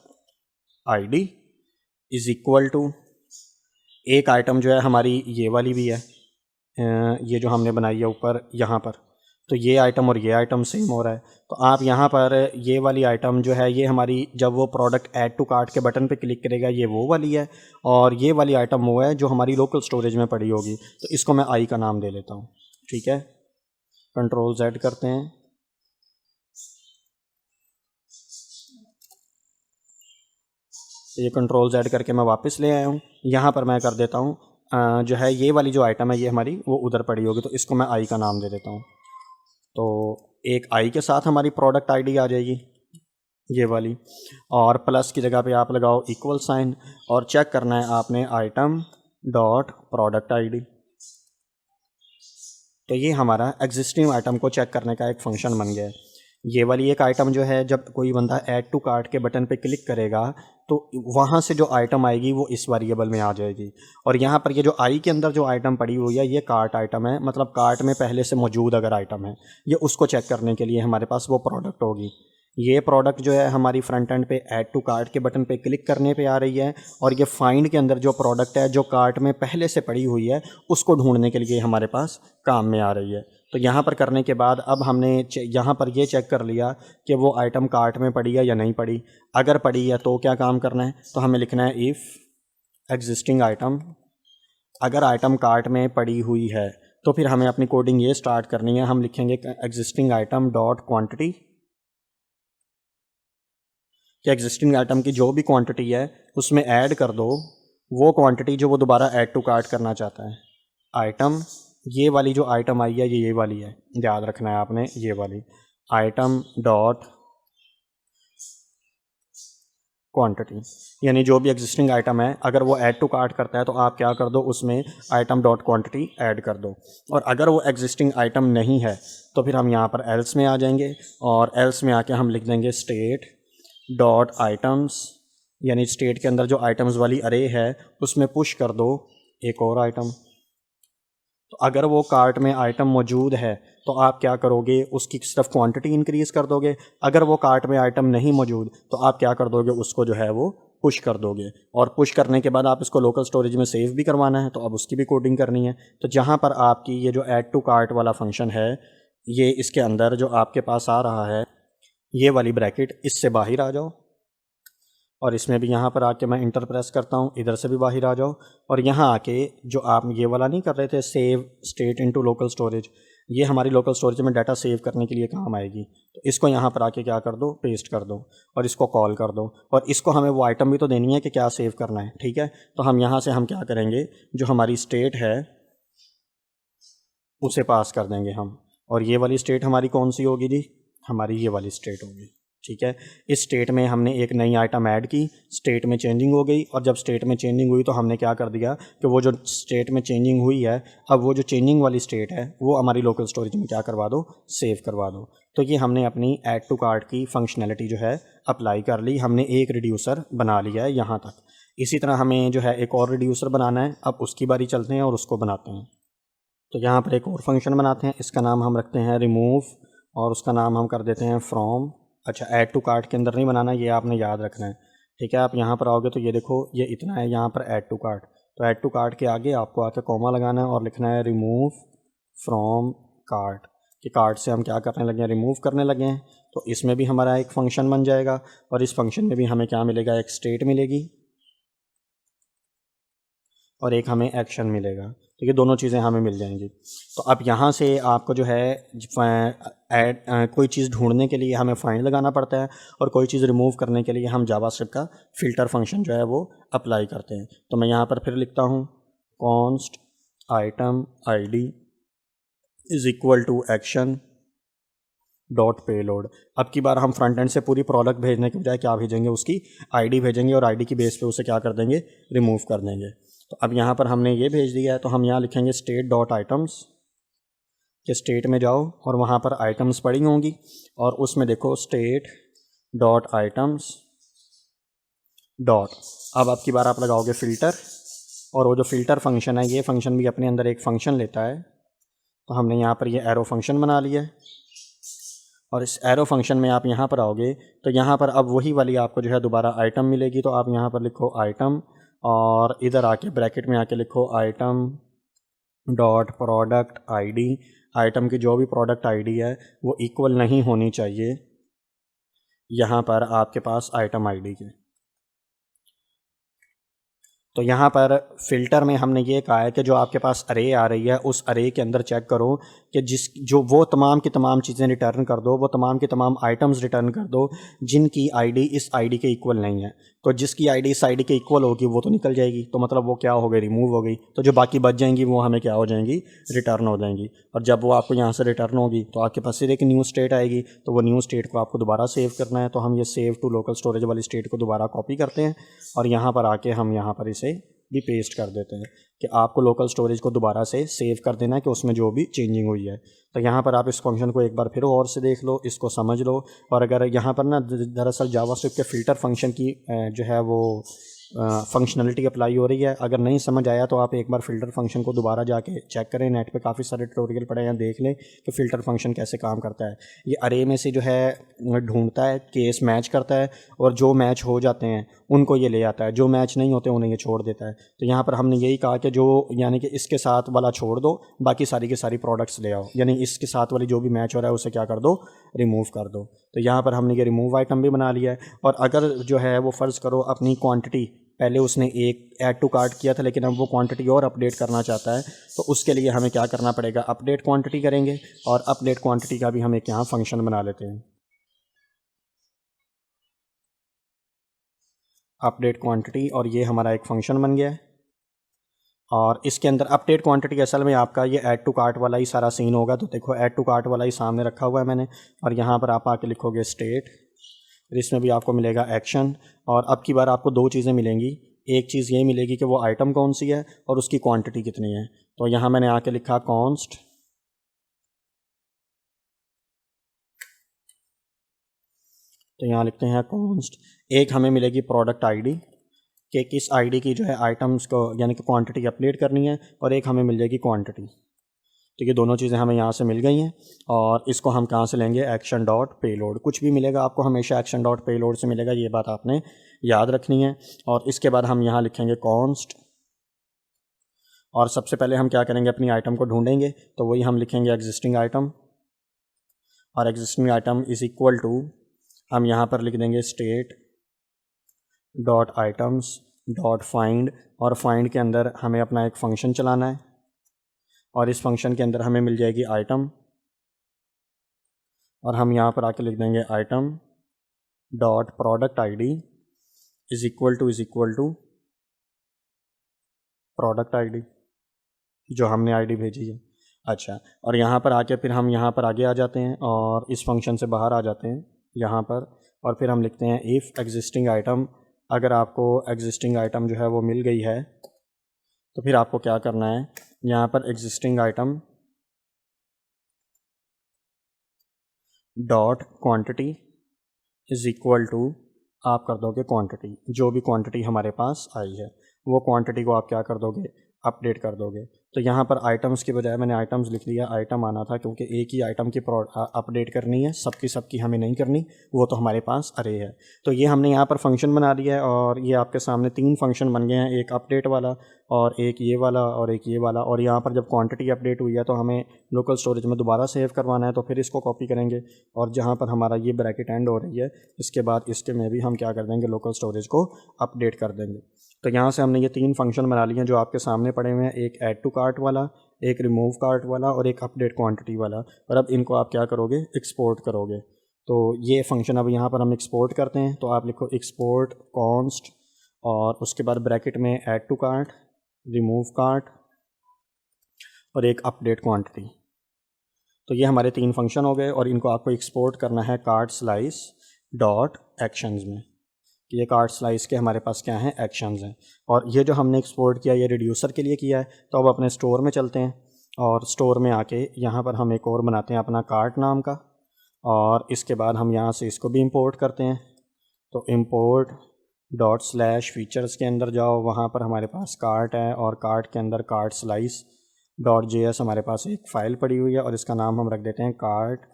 ID is equal to, एक आइटम जो है हमारी ये वाली भी है, ये जो हमने बनाई है ऊपर यहाँ पर, तो ये आइटम और ये आइटम सेम हो रहा है। तो आप यहाँ पर ये वाली आइटम जो है ये हमारी, जब वो प्रोडक्ट ऐड टू कार्ट के बटन पे क्लिक करेगा ये वो वाली है, और ये वाली आइटम वो है जो हमारी लोकल स्टोरेज में पड़ी होगी। तो इसको मैं आई का नाम दे लेता हूँ, ठीक है। कंट्रोल Z करते हैं, तो ये कंट्रोल Z करके मैं वापस ले आया हूँ। यहाँ पर मैं कर देता हूँ जो है ये वाली जो आइटम है ये हमारी वो उधर पड़ी होगी, तो इसको मैं आई का नाम दे देता हूँ। तो एक आई के साथ हमारी प्रोडक्ट आईडी आ जाएगी ये वाली, और प्लस की जगह पे आप लगाओ इक्वल साइन, और चेक करना है आपने आइटम डॉट प्रोडक्ट आईडी। तो ये हमारा एग्जिस्टिंग आइटम को चेक करने का एक फंक्शन बन गया है। ये वाली एक आइटम जो है जब कोई बंदा ऐड टू कार्ट के बटन पे क्लिक करेगा तो वहाँ से जो आइटम आएगी वो इस वेरिएबल में आ जाएगी। और यहाँ पर ये जो आई के अंदर जो आइटम पड़ी हुई है ये कार्ट आइटम है, मतलब कार्ट में पहले से मौजूद अगर आइटम है, ये उसको चेक करने के लिए हमारे पास वो प्रोडक्ट होगी। ये प्रोडक्ट जो है हमारी फ्रंट एंड पे ऐड टू कार्ट के बटन पे क्लिक करने पे आ रही है, और ये फाइंड के अंदर जो प्रोडक्ट है जो कार्ट में पहले से पड़ी हुई है उसको ढूंढने के लिए हमारे पास काम में आ रही है। तो यहाँ पर करने के बाद अब हमने यहाँ पर ये चेक कर लिया कि वो आइटम कार्ट में पड़ी है या नहीं पड़ी। अगर पड़ी है तो क्या काम करना है, तो हमें लिखना है इफ़ एग्जिस्टिंग आइटम, अगर आइटम कार्ट में पड़ी हुई है तो फिर हमें अपनी कोडिंग ये स्टार्ट करनी है। हम लिखेंगे एग्जिस्टिंग आइटम डॉट क्वांटिटी, कि एग्जिस्टिंग आइटम की जो भी क्वांटिटी है उसमें ऐड कर दो वो क्वांटिटी जो वो दोबारा ऐड टू कार्ट करना चाहता है। आइटम, ये वाली जो आइटम आई है ये वाली है, याद रखना है आपने, ये वाली आइटम डॉट क्वांटिटी, यानी जो भी एग्जिस्टिंग आइटम है अगर वो ऐड टू कार्ट करता है तो आप क्या कर दो उसमें आइटम डॉट क्वांटिटी ऐड कर दो। और अगर वो एग्जिस्टिंग आइटम नहीं है तो फिर हम यहाँ पर एल्स में आ जाएंगे, और एल्स में आके हम लिख देंगे स्टेट डॉट आइटम्स, यानी स्टेट के अंदर जो आइटम्स वाली अरे है उसमें पुश कर दो एक और आइटम। तो अगर वो कार्ट में आइटम मौजूद है तो आप क्या करोगे, उसकी सिर्फ क्वांटिटी इंक्रीज़ कर दोगे। अगर वो कार्ट में आइटम नहीं मौजूद तो आप क्या कर दोगे, उसको जो है वो पुश कर दोगे। और पुश करने के बाद आप इसको लोकल स्टोरेज में सेव भी करवाना है, तो अब उसकी भी कोडिंग करनी है। तो जहाँ पर आपकी ये जो ऐड टू कार्ट वाला फंक्शन है ये इसके अंदर जो आपके पास आ रहा है ये वाली ब्रैकेट, इससे बाहर आ जाओ, और इसमें भी यहाँ पर आके मैं इंटर प्रेस करता हूँ, इधर से भी बाहर आ जाओ, और यहाँ आके जो आप ये वाला नहीं कर रहे थे save state into local storage, ये हमारी लोकल स्टोरेज में डाटा सेव करने के लिए काम आएगी। तो इसको यहाँ पर आके क्या कर दो, पेस्ट कर दो, और इसको कॉल कर दो। और इसको हमें वो आइटम भी तो देनी है कि क्या सेव करना है, ठीक है। तो हम यहाँ से हम क्या करेंगे, जो हमारी स्टेट है उसे पास कर देंगे हम, और ये वाली स्टेट हमारी कौन सी होगी जी, हमारी ये वाली स्टेट होगी, ठीक है। इस स्टेट में हमने एक नई आइटम ऐड की, स्टेट में चेंजिंग हो गई, और जब स्टेट में चेंजिंग हुई तो हमने क्या कर दिया कि वो जो स्टेट में चेंजिंग हुई है अब वो जो चेंजिंग वाली स्टेट है वो हमारी लोकल स्टोरेज में क्या करवा दो, सेव करवा दो। तो ये हमने अपनी ऐड टू कार्ट की फंक्शनैलिटी जो है अप्लाई कर ली, हमने एक रिड्यूसर बना लिया है यहाँ तक। इसी तरह हमें जो है एक और रिड्यूसर बनाना है, अब उसकी बारी चलते हैं और उसको बनाते हैं। तो यहाँ पर एक और फंक्शन बनाते हैं, इसका नाम हम रखते हैं रिमूव, और उसका नाम हम कर देते हैं फ्रॉम। अच्छा, ऐड टू कार्ट के अंदर नहीं बनाना, ये आपने याद रखना है, ठीक है। आप यहाँ पर आओगे तो ये देखो ये इतना है यहाँ पर ऐड टू कार्ट, तो ऐड टू कार्ट के आगे आपको आके कॉमा लगाना है और लिखना है रिमूव फ्रॉम कार्ट, कि कार्ट से हम क्या करने लगे हैं, रिमूव करने लगे हैं। तो इसमें भी हमारा एक फंक्शन बन जाएगा, और इस फंक्शन में भी हमें क्या मिलेगा, एक स्टेट मिलेगी और एक हमें एक्शन मिलेगा। तो ये दोनों चीज़ें हमें मिल जाएंगी। तो अब यहाँ से आपको जो है कोई चीज़ ढूंढने के लिए हमें फाइंड लगाना पड़ता है, और कोई चीज़ रिमूव करने के लिए हम जावास्क्रिप्ट का फ़िल्टर फंक्शन जो है वो अप्लाई करते हैं। तो मैं यहाँ पर फिर लिखता हूँ const item ID is equal to action dot payload. अब की बार हम फ्रंट एंड से पूरी प्रोडक्ट भेजने के बजाय क्या भेजेंगे, उसकी आईडी भेजेंगे, और आईडी की बेस पे उसे क्या कर देंगे, रिमूव कर देंगे। तो अब यहाँ पर हमने ये भेज दिया है, तो हम यहाँ लिखेंगे स्टेट डॉट आइटम्स, कि स्टेट में जाओ और वहाँ पर आइटम्स पड़ी होंगी, और उसमें देखो स्टेट डॉट आइटम्स डॉट। अब की बार आप लगाओगे फ़िल्टर, और वो जो फ़िल्टर फंक्शन है ये फंक्शन भी अपने अंदर एक फ़ंक्शन लेता है। तो हमने यहाँ पर ये एरो फंक्शन बना लिया है, और इस एरो फंक्शन में आप यहाँ पर आओगे तो यहाँ पर अब वही वाली आपको जो है दोबारा आइटम मिलेगी। तो आप यहाँ पर लिखो आइटम और इधर आके ब्रैकेट में आके लिखो item dot product ID. Item की जो भी प्रोडक्ट आईडी है वो इक्वल नहीं होनी चाहिए यहाँ पर आपके पास आइटम आईडी के। तो यहाँ पर फ़िल्टर में हमने ये कहा है कि जो आपके पास अरे आ रही है उस अरे के अंदर चेक करो कि जो वो तमाम की तमाम चीज़ें रिटर्न कर दो, वो तमाम की तमाम आइटम्स रिटर्न कर दो जिनकी आईडी इस आईडी के इक्वल नहीं है। तो जिसकी आईडी इस आईडी के इक्वल होगी वो तो निकल जाएगी, तो मतलब वो क्या हो गई, रिमूव हो गई। तो जो बाकी बच जाएंगी वो हमें क्या हो जाएंगी, रिटर्न हो जाएंगी। और जब वो आपको यहाँ से रिटर्न होगी तो आपके पास सिर्फ एक न्यू स्टेट आएगी, तो वो न्यू स्टेट को आपको दोबारा सेव करना है। तो हम ये सेव टू लोकल स्टोरेज वाली स्टेट को दोबारा कॉपी करते हैं और यहाँ पर आके हम यहाँ पर इसे भी पेस्ट कर देते हैं कि आपको लोकल स्टोरेज को दोबारा से सेव कर देना है कि उसमें जो भी चेंजिंग हुई है। तो यहाँ पर आप इस फंक्शन को एक बार फिर और से देख लो, इसको समझ लो। और अगर यहाँ पर ना दरअसल जावास्क्रिप्ट के फ़िल्टर फंक्शन की जो है वो फंक्शनलिटी अप्लाई हो रही है, अगर नहीं समझ आया तो आप एक बार फ़िल्टर फंक्शन को दोबारा जाके चेक करें। नेट पे काफ़ी सारे ट्यूटोरियल पड़े हैं, देख लें कि फ़िल्टर फंक्शन कैसे काम करता है। ये अरे में से जो है ढूंढता है, केस मैच करता है और जो मैच हो जाते हैं उनको ये ले आता है, जो मैच नहीं होते उन्हें ये छोड़ देता है। तो यहाँ पर हमने यही कहा कि जो यानी कि इसके साथ वाला छोड़ दो, बाकी सारी की सारी प्रोडक्ट्स ले आओ, यानी इसके साथ वाली जो भी मैच हो रहा है उसे क्या कर दो, रिमूव कर दो। तो यहाँ पर हमने ये रिमूव आइटम भी बना लिया है। और अगर जो है वो फ़र्ज़ करो अपनी क्वांटिटी पहले उसने एक ऐड टू कार्ट किया था लेकिन अब वो क्वांटिटी और अपडेट करना चाहता है, तो उसके लिए हमें क्या करना पड़ेगा, अपडेट क्वांटिटी करेंगे। और अपडेट क्वांटिटी का भी हम एक यहाँ फंक्शन बना लेते हैं, अपडेट क्वांटिटी, और ये हमारा एक फंक्शन बन गया है। और इसके अंदर अपडेट क्वांटिटी असल में आपका ये ऐड टू कार्ट वाला ही सारा सीन होगा। तो देखो ऐड टू कार्ट वाला ही सामने रखा हुआ है मैंने, और यहाँ पर आप आके लिखोगे स्टेट, इसमें भी आपको मिलेगा एक्शन। और अब की बार आपको दो चीज़ें मिलेंगी, एक चीज़ ये मिलेगी कि वो आइटम कौन सी है और उसकी क्वांटिटी कितनी है। तो यहाँ मैंने आके लिखा कॉन्स्ट, तो यहाँ लिखते हैं कॉन्स्ट। एक हमें मिलेगी प्रोडक्ट आईडी कि किस आईडी की जो है आइटम्स को यानी कि क्वांटिटी अपडेट करनी है, और एक हमें मिल जाएगी क्वांटिटी। तो ये दोनों चीज़ें हमें यहाँ से मिल गई हैं। और इसको हम कहाँ से लेंगे, एक्शन डॉट पेलोड। कुछ भी मिलेगा आपको हमेशा एक्शन डॉट पेलोड से मिलेगा, ये बात आपने याद रखनी है। और इसके बाद हम यहाँ लिखेंगे कॉन्स्ट, और सबसे पहले हम क्या करेंगे, अपनी आइटम को ढूंढेंगे। तो वही हम लिखेंगे एग्जिस्टिंग आइटम, और existing item is equal to, हम यहाँ पर लिख देंगे state dot items dot find, और फाइंड के अंदर हमें अपना एक फ़ंक्शन चलाना है, और इस फंक्शन के अंदर हमें मिल जाएगी आइटम, और हम यहाँ पर आके लिख देंगे item dot product ID is equal to product ID जो हमने आईडी भेजी है। अच्छा, और यहाँ पर आके फिर हम यहाँ पर आगे आ जाते हैं और इस फंक्शन से बाहर आ जाते हैं यहाँ पर, और फिर हम लिखते हैं इफ़ एग्जिस्टिंग आइटम। अगर आपको एग्जिस्टिंग आइटम जो है वो मिल गई है तो फिर आपको क्या करना है, यहाँ पर existing item dot quantity is equal to, आप कर दोगे क्वांटिटी, जो भी क्वांटिटी हमारे पास आई है वो क्वांटिटी को आप क्या कर दोगे, अपडेट कर दोगे। तो यहाँ पर आइटम्स की बजाय मैंने आइटम्स लिख लिया, आइटम आना था क्योंकि एक ही आइटम की अपडेट करनी है, सबकी हमें नहीं करनी, वो तो हमारे पास अरे है। तो ये हमने यहाँ पर फंक्शन बना दिया है, और ये आपके सामने तीन फंक्शन बन गए हैं, एक अपडेट वाला और एक ये वाला और एक ये वाला। और यहाँ पर जब क्वांटिटी अपडेट हुई है तो हमें लोकल स्टोरेज में दोबारा सेव करवाना है, तो फिर इसको कॉपी करेंगे, और जहाँ पर हमारा ये ब्रैकेट एंड हो रही है इसके बाद इसके में भी हम क्या कर देंगे, लोकल स्टोरेज को अपडेट कर देंगे। तो यहाँ से हमने ये तीन फंक्शन बना लिए हैं जो आपके सामने पड़े हुए हैं, एक ऐड टू कार्ट वाला, एक रिमूव कार्ट वाला और एक अपडेट क्वांटिटी वाला। और अब इनको आप क्या करोगे, एक्सपोर्ट करोगे। तो ये फंक्शन अब यहाँ पर हम एक्सपोर्ट करते हैं, तो आप लिखो एक्सपोर्ट कॉन्स्ट और उसके बाद ब्रैकेट में add to cart, remove cart और एक अपडेट क्वांटिटी। तो ये हमारे तीन फंक्शन हो गए, और इनको आपको एक्सपोर्ट करना है कार्ट स्लाइस डॉट एक्शंस में। ये कार्ट स्लाइस के हमारे पास क्या हैं, एक्शंस हैं। और ये जो हमने एक्सपोर्ट किया ये रिड्यूसर के लिए किया है। तो अब अपने स्टोर में चलते हैं, और स्टोर में आके यहाँ पर हम एक और बनाते हैं अपना कार्ट नाम का, और इसके बाद हम यहाँ से इसको भी इंपोर्ट करते हैं। तो इंपोर्ट डॉट स्लैश फीचर्स के अंदर जाओ, वहाँ पर हमारे पास कार्ट है, और कार्ट के अंदर कार्ट स्लाइस डॉट JS हमारे पास एक फ़ाइल पड़ी हुई है, और इसका नाम हम रख देते हैं कार्ट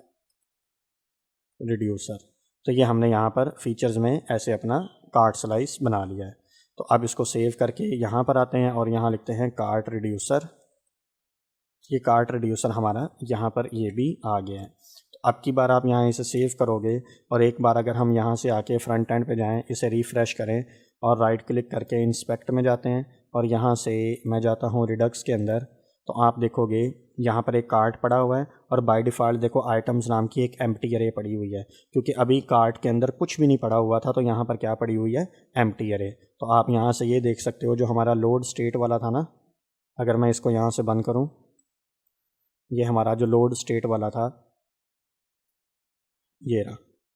रिड्यूसर। तो ये हमने यहाँ पर फीचर्स में ऐसे अपना कार्ट स्लाइस बना लिया है। तो अब इसको सेव करके यहाँ पर आते हैं और यहाँ लिखते हैं कार्ट रिड्यूसर। ये कार्ट रिड्यूसर हमारा यहाँ पर ये भी आ गया है। तो अब की बार आप यहाँ इसे सेव करोगे और एक बार अगर हम यहाँ से आके फ्रंट एंड पे जाएं, इसे रिफ़्रेश करें और राइट क्लिक करके इंस्पेक्ट में जाते हैं और यहाँ से मैं जाता हूँ रिडक्स के अंदर, तो आप देखोगे यहाँ पर एक कार्ट पड़ा हुआ है और बाय डिफ़ॉल्ट देखो आइटम्स नाम की एक एम्प्टी अरे पड़ी हुई है, क्योंकि अभी कार्ट के अंदर कुछ भी नहीं पड़ा हुआ था। तो यहाँ पर क्या पड़ी हुई है, एम्प्टी अरे। तो आप यहाँ से ये देख सकते हो जो हमारा लोड स्टेट वाला था ना, अगर मैं इसको यहाँ से बंद करूँ, ये हमारा जो लोड स्टेट वाला था ये रहा,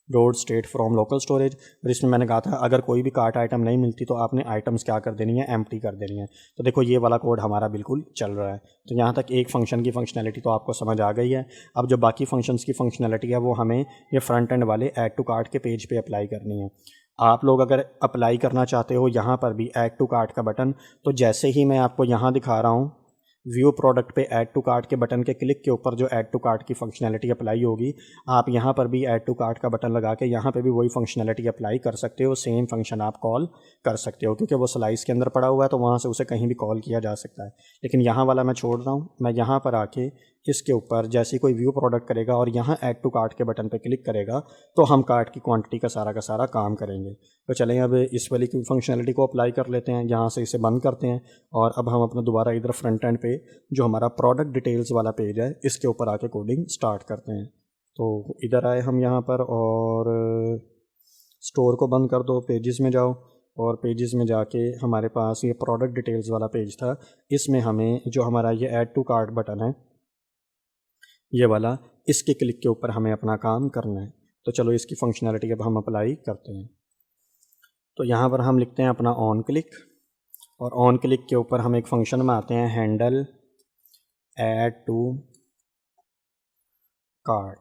load state from local storage. और इसमें मैंने कहा था अगर कोई भी कार्ट आइटम नहीं मिलती तो आपने आइटम्स क्या कर देनी है, एम्प्टी कर देनी है। तो देखो ये वाला कोड हमारा बिल्कुल चल रहा है। तो यहाँ तक एक फ़ंक्शन की फ़ंक्शनैलिटी तो आपको समझ आ गई है। अब जो बाकी फंक्शंस की फ़ंक्शनैलिटी है वो हमें ये फ्रंट एंड वाले ऐड टू कार्ट के पेज पे अप्लाई करनी है। आप लोग अगर अप्लाई करना चाहते हो यहाँ पर भी ऐड टू कार्ट का बटन, तो जैसे ही मैं आपको यहाँ दिखा रहा हूँ व्यू प्रोडक्ट पे ऐड टू कार्ट के बटन के क्लिक के ऊपर जो ऐड टू कार्ट की फंक्शनैलिटी अप्लाई होगी, आप यहाँ पर भी ऐड टू कार्ट का बटन लगा के यहाँ पे भी वही फंक्शनैलिटी अप्लाई कर सकते हो। सेम फंक्शन आप कॉल कर सकते हो, क्योंकि वो स्लाइस के अंदर पड़ा हुआ है तो वहाँ से उसे कहीं भी कॉल किया जा सकता है। लेकिन यहाँ वाला मैं छोड़ रहा हूँ। मैं यहाँ पर आके इसके ऊपर जैसे कोई व्यू प्रोडक्ट करेगा और यहाँ ऐड टू कार्ट के बटन पर क्लिक करेगा तो हम कार्ट की क्वान्टिटी का सारा काम करेंगे। तो चलें अब इस वाली की फंक्शनैलिटी को अप्लाई कर लेते हैं। यहाँ से इसे बंद करते हैं और अब हम अपना दोबारा इधर फ्रंट एंड पे जो हमारा प्रोडक्ट डिटेल्स वाला पेज है इसके ऊपर आके कोडिंग स्टार्ट करते हैं। तो इधर आए हम यहाँ पर और स्टोर को बंद कर दो, पेजेस में जाओ और पेजेस में जाके हमारे पास ये प्रोडक्ट डिटेल्स वाला पेज था, इसमें हमें जो हमारा ये ऐड टू कार्ट बटन है ये वाला, इसके क्लिक के ऊपर हमें अपना काम करना है। तो चलो इसकी फंक्शनैलिटी अब हम अप्लाई करते हैं। तो यहाँ पर हम लिखते हैं अपना ऑन क्लिक और ऑन क्लिक के ऊपर हम एक फंक्शन में आते हैं handle add to cart.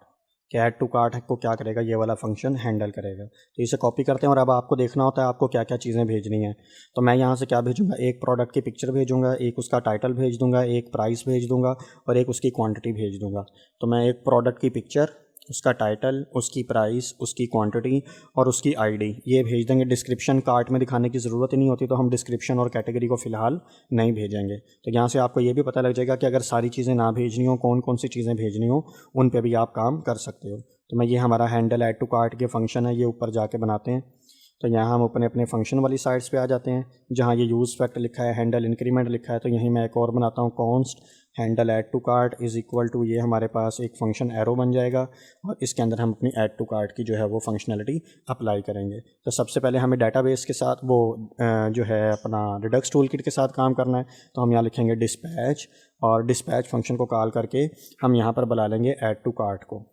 Add to cart को क्या करेगा, ये वाला फंक्शन हैंडल करेगा। तो इसे कॉपी करते हैं और अब आपको देखना होता है आपको क्या क्या चीज़ें भेजनी है। तो मैं यहाँ से क्या भेजूँगा, एक प्रोडक्ट की पिक्चर भेजूँगा, एक उसका टाइटल भेज दूँगा, एक प्राइस भेज दूँगा और एक उसकी क्वांटिटी भेज दूँगा। तो मैं एक प्रोडक्ट की पिक्चर, उसका टाइटल, उसकी प्राइस, उसकी क्वांटिटी और उसकी आईडी ये भेज देंगे। डिस्क्रिप्शन कार्ट में दिखाने की ज़रूरत ही नहीं होती, तो हम डिस्क्रिप्शन और कैटेगरी को फ़िलहाल नहीं भेजेंगे। तो यहाँ से आपको ये भी पता लग जाएगा कि अगर सारी चीज़ें ना भेजनी हो, कौन कौन सी चीज़ें भेजनी हो, उन पे भी आप काम कर सकते हो। तो मैं ये हमारा हैंडल ऐड टू कार्ट के फंक्शन है, ये ऊपर जाके बनाते हैं। तो यहाँ हम अपने फंक्शन वाली साइड्स पे आ जाते हैं जहाँ ये यूज़ फैक्ट लिखा है, हैंडल इंक्रीमेंट लिखा है। तो यहीं मैं एक और बनाता हूँ, const handle add to cart is equal to, ये हमारे पास एक फंक्शन एरो बन जाएगा और इसके अंदर हम अपनी ऐड टू कार्ट की जो है वो फंक्शनैलिटी अप्लाई करेंगे। तो सबसे पहले हमें डाटाबेस के साथ वो जो है अपना रिडक्स टूल किट के साथ काम करना है। तो हम यहाँ लिखेंगे डिस्पैच और डिस्पैच फंक्शन को कॉल करके हम यहाँ पर बुला लेंगे ऐड टू कार्ट को।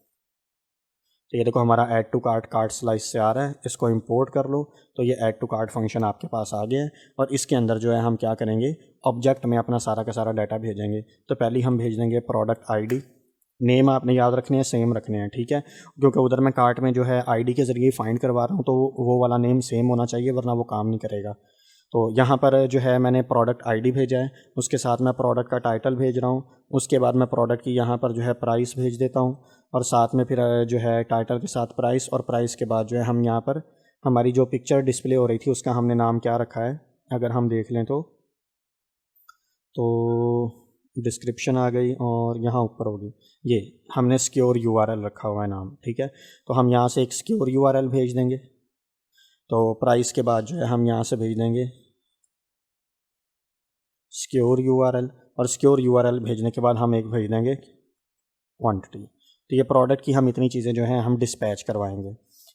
तो ये देखो हमारा ऐड टू कार्ट स्लाइस से आ रहा है, इसको इंपोर्ट कर लो। तो ये ऐड टू कार्ट फंक्शन आपके पास आ गया है और इसके अंदर जो है हम क्या करेंगे, ऑब्जेक्ट में अपना सारा का सारा डाटा भेजेंगे। तो पहले हम भेज देंगे प्रोडक्ट आईडी, नेम आपने याद रखने हैं, सेम रखने हैं, ठीक है, क्योंकि उधर मैं कार्ट में जो है आईडी के ज़रिए फाइंड करवा रहा हूँ तो वो वाला नेम सेम होना चाहिए वरना वो काम नहीं करेगा। तो यहाँ पर जो है मैंने प्रोडक्ट आईडी भेजा है, उसके साथ मैं प्रोडक्ट का टाइटल भेज रहा हूँ, उसके बाद मैं प्रोडक्ट की यहाँ पर जो है प्राइस भेज देता हूँ और साथ में फिर जो है टाइटल के साथ प्राइस और प्राइस के बाद जो है हम यहाँ पर हमारी जो पिक्चर डिस्प्ले हो रही थी उसका हमने नाम क्या रखा है, अगर हम देख लें तो डिस्क्रिप्शन आ गई और यहाँ ऊपर होगी ये हमने सिक्योर यूआरएल रखा हुआ है नाम, ठीक है। तो हम यहाँ से एक सिक्योर यूआरएल भेज देंगे। तो प्राइस के बाद जो है हम यहाँ से भेज देंगे सिक्योर यूआरएल और सिक्योर यूआरएल भेजने के बाद हम एक भेज देंगे क्वांटिटी। तो ये प्रोडक्ट की हम इतनी चीज़ें जो हैं हम डिस्पैच करवाएंगे।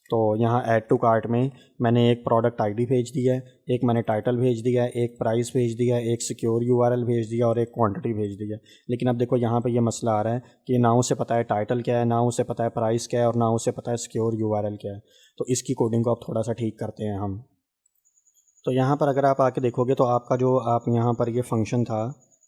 तो यहाँ ऐड टू कार्ट में मैंने एक प्रोडक्ट आईडी भेज दिया है, एक मैंने टाइटल भेज दिया है, एक प्राइस भेज दिया है, एक सिक्योर यूआरएल भेज दिया और एक क्वांटिटी भेज दिया। लेकिन अब देखो यहाँ पे ये मसला आ रहा है कि ना उसे पता है टाइटल क्या है, ना उसे पता है प्राइस क्या है और ना उसे पता है सिक्योर यूआरएल क्या है। तो इसकी कोडिंग को अब थोड़ा सा ठीक करते हैं हम। तो यहाँ पर अगर आप आके देखोगे तो आपका जो आप यहाँ पर ये फंक्शन था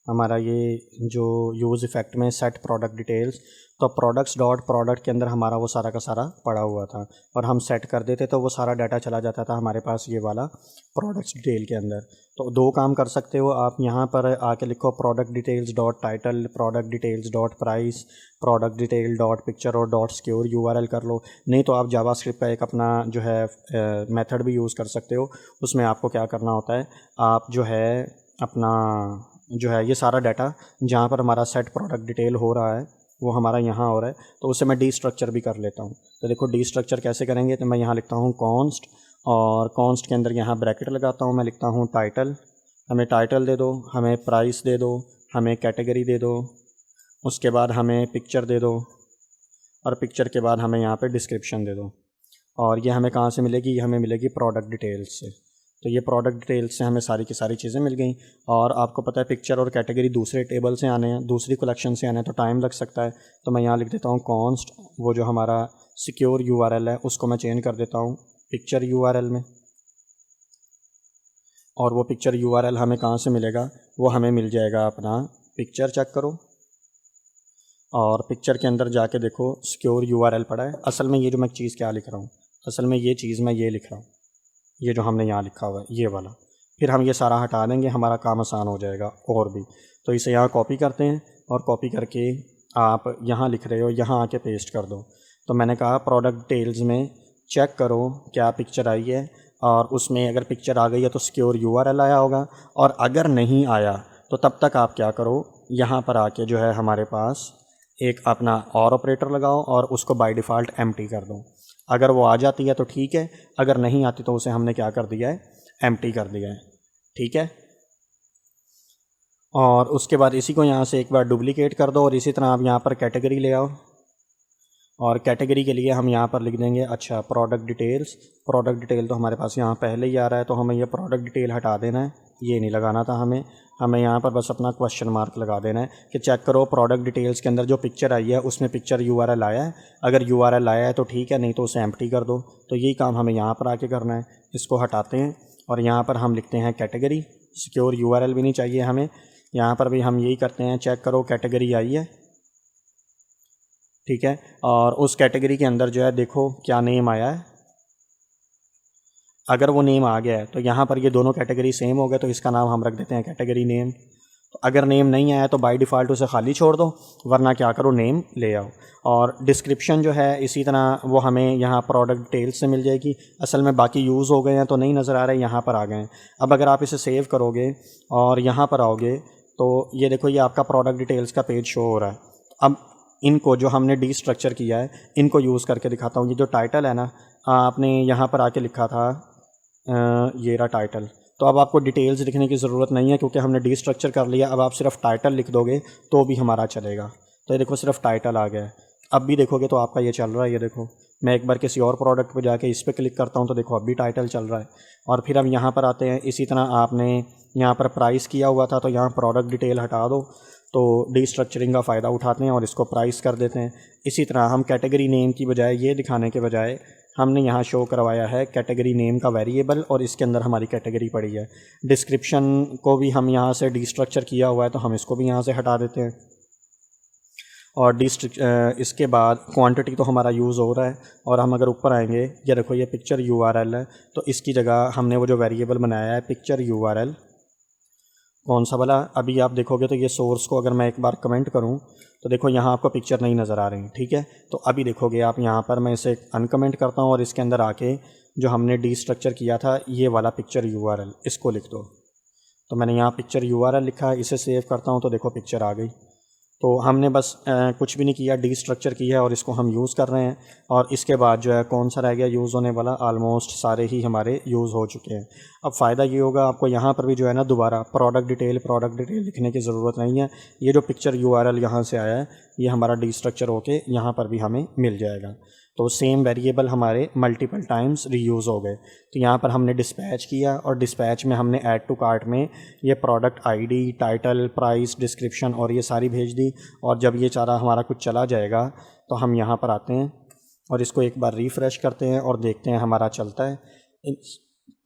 हमारा ये जो यूज़ इफ़ेक्ट में सेट प्रोडक्ट डिटेल्स, तो प्रोडक्ट्स डॉट प्रोडक्ट के अंदर हमारा वो सारा का सारा पड़ा हुआ था और हम सेट कर देते तो वो सारा डाटा चला जाता था हमारे पास ये वाला प्रोडक्ट्स डिटेल के अंदर। तो दो काम कर सकते हो आप, यहाँ पर आके लिखो product details dot title, product details dot price, product detail dot picture और डॉट सिक्योर यूआरएल कर लो। नहीं तो आप जावास्क्रिप्ट का एक अपना जो है मेथड भी यूज़ कर सकते हो। उसमें आपको क्या करना होता है, आप जो है अपना जो है ये सारा डाटा जहाँ पर हमारा सेट प्रोडक्ट डिटेल हो रहा है वो हमारा यहाँ हो रहा है, तो उससे मैं डी स्ट्रक्चर भी कर लेता हूँ। तो देखो डी स्ट्रक्चर कैसे करेंगे, तो मैं यहाँ लिखता हूँ कॉन्स्ट, और कॉन्स्ट के अंदर यहाँ ब्रैकेट लगाता हूँ, मैं लिखता हूँ टाइटल, हमें टाइटल दे दो, हमें प्राइस दे दो, हमें कैटेगरी दे दो, उसके बाद हमें पिक्चर दे दो, और पिक्चर के बाद हमें यहाँ पे डिस्क्रिप्शन दे दो। और ये हमें कहाँ से मिलेगी, ये हमें मिलेगी प्रोडक्ट डिटेल्स से। तो ये प्रोडक्ट डिटेल्स से हमें सारी की सारी चीज़ें मिल गई। और आपको पता है पिक्चर और कैटेगरी दूसरे टेबल से आने हैं, दूसरी कलेक्शन से आने हैं, तो टाइम लग सकता है। तो मैं यहाँ लिख देता हूँ कॉन्स्ट, वो जो हमारा सिक्योर यूआरएल है उसको मैं चेंज कर देता हूँ पिक्चर यूआरएल में। और वो पिक्चर यूआरएल हमें कहाँ से मिलेगा, वो हमें मिल जाएगा अपना पिक्चर, चेक करो और पिक्चर के अंदर जाके देखो सिक्योर यूआरएल पड़ा है। असल में ये जो मैं चीज़ क्या लिख रहा हूँ, असल में ये चीज़ मैं ये लिख रहा हूँ, ये जो हमने यहाँ लिखा हुआ है ये वाला। फिर हम ये सारा हटा देंगे, हमारा काम आसान हो जाएगा और भी। तो इसे यहाँ कॉपी करते हैं और कॉपी करके आप यहाँ लिख रहे हो, यहाँ आके पेस्ट कर दो। तो मैंने कहा प्रोडक्ट डिटेल्स में चेक करो क्या पिक्चर आई है, और उसमें अगर पिक्चर आ गई है तो सिक्योर यूआरएल आया होगा, और अगर नहीं आया तो तब तक आप क्या करो, यहाँ पर आके जो है हमारे पास एक अपना और ऑपरेटर लगाओ और उसको बाय डिफ़ॉल्ट एम्प्टी कर दो। अगर वो आ जाती है तो ठीक है, अगर नहीं आती तो उसे हमने क्या कर दिया है, एम्प्टी कर दिया है, ठीक है। और उसके बाद इसी को यहाँ से एक बार डुप्लीकेट कर दो और इसी तरह आप यहाँ पर कैटेगरी ले आओ, और कैटेगरी के लिए हम यहाँ पर लिख देंगे अच्छा प्रोडक्ट डिटेल्स। प्रोडक्ट डिटेल तो हमारे पास यहाँ पहले ही आ रहा है, तो हमें ये प्रोडक्ट डिटेल हटा देना है, ये नहीं लगाना था हमें यहाँ पर बस अपना क्वेश्चन मार्क लगा देना है कि चेक करो प्रोडक्ट डिटेल्स के अंदर जो पिक्चर आई है उसमें पिक्चर यूआरएल आया है, अगर यूआरएल आया है तो ठीक है, नहीं तो उसे एम्प्टी कर दो। तो यही काम हमें यहाँ पर आके करना है। इसको हटाते हैं और यहाँ पर हम लिखते हैं कैटेगरी, सिक्योर यूआरएल भी नहीं चाहिए हमें। यहाँ पर भी हम यही करते हैं, चेक करो कैटेगरी आई है, ठीक है। और उस कैटेगरी के अंदर जो है देखो क्या नेम आया है, अगर वो नेम आ गया है तो यहाँ पर ये दोनों कैटेगरी सेम हो गए, तो इसका नाम हम रख देते हैं कैटेगरी नेम। तो अगर नेम नहीं आया तो बाय डिफ़ॉल्ट उसे खाली छोड़ दो, वरना क्या करो नेम ले आओ। और डिस्क्रिप्शन जो है इसी तरह वो हमें यहाँ प्रोडक्ट डिटेल्स से मिल जाएगी। असल में बाकी यूज़ हो गए हैं तो नहीं नज़र आ रहे, यहाँ पर आ गए हैं। अब अगर आप इसे सेव करोगे और यहाँ पर आओगे तो ये देखो ये आपका प्रोडक्ट डिटेल्स का पेज शो हो रहा है। अब इनको जो हमने डी स्ट्रक्चर किया है इनको यूज़ करके दिखाता हूँ। ये जो टाइटल है ना, आपने यहाँ पर आके लिखा था ये रहा टाइटल, तो अब आपको डिटेल्स लिखने की ज़रूरत नहीं है क्योंकि हमने डी स्ट्रक्चर कर लिया। अब आप सिर्फ टाइटल लिख दोगे तो भी हमारा चलेगा। तो ये देखो सिर्फ टाइटल आ गया है। अब भी देखोगे तो आपका ये चल रहा है, ये देखो मैं एक बार किसी और प्रोडक्ट पे जाके इस पर क्लिक करता हूँ तो देखो अब भी टाइटल चल रहा है। और फिर हम यहाँ पर आते हैं, इसी तरह आपने यहाँ पर प्राइस किया हुआ था तो यहाँ प्रोडक्ट डिटेल हटा दो। तो डी स्ट्रक्चरिंग का फ़ायदा उठाते हैं और इसको प्राइस कर देते हैं। इसी तरह हम कैटेगरी नेम की बजाय ये दिखाने के बजाय हमने यहाँ शो करवाया है कैटेगरी नेम का वेरिएबल, और इसके अंदर हमारी कैटेगरी पड़ी है। डिस्क्रिप्शन को भी हम यहाँ से डी स्ट्रक्चर किया हुआ है तो हम इसको भी यहाँ से हटा देते हैं। और इसके बाद क्वांटिटी तो हमारा यूज़ हो रहा है, और हम अगर ऊपर आएंगे, ये देखो ये पिक्चर यूआरएल है, तो इसकी जगह हमने वो जो वेरिएबल बनाया है पिक्चर यूआरएल, कौन सा वाला, अभी आप देखोगे तो ये सोर्स को अगर मैं एक बार कमेंट करूं तो देखो यहाँ आपको पिक्चर नहीं नज़र आ रही, ठीक है। तो अभी देखोगे आप यहाँ पर मैं इसे अनकमेंट करता हूँ और इसके अंदर आके जो हमने डी स्ट्रक्चर किया था ये वाला पिक्चर यूआरएल इसको लिख दो। तो मैंने यहाँ पिक्चर यूआरएल लिखा है, इसे सेव करता हूँ तो देखो पिक्चर आ गई। तो हमने बस कुछ भी नहीं किया, डी स्ट्रक्चर किया है और इसको हम यूज़ कर रहे हैं। और इसके बाद जो है कौन सा रह गया यूज़ होने वाला, ऑलमोस्ट सारे ही हमारे यूज़ हो चुके हैं। अब फ़ायदा ये होगा आपको यहाँ पर भी जो है ना दोबारा प्रोडक्ट डिटेल लिखने की ज़रूरत नहीं है। ये जो पिक्चर यूआरएल यहाँ से आया है ये हमारा डी स्ट्रक्चर होके यहाँ पर भी हमें मिल जाएगा। तो सेम वेरिएबल हमारे मल्टीपल टाइम्स रीयूज़ हो गए। तो यहाँ पर हमने डिस्पैच किया और डिस्पैच में हमने ऐड टू कार्ट में ये product ID, title, price, description और ये सारी भेज दी। और जब ये सारा हमारा कुछ चला जाएगा तो हम यहाँ पर आते हैं और इसको एक बार रिफ़्रेश करते हैं और देखते हैं हमारा चलता है।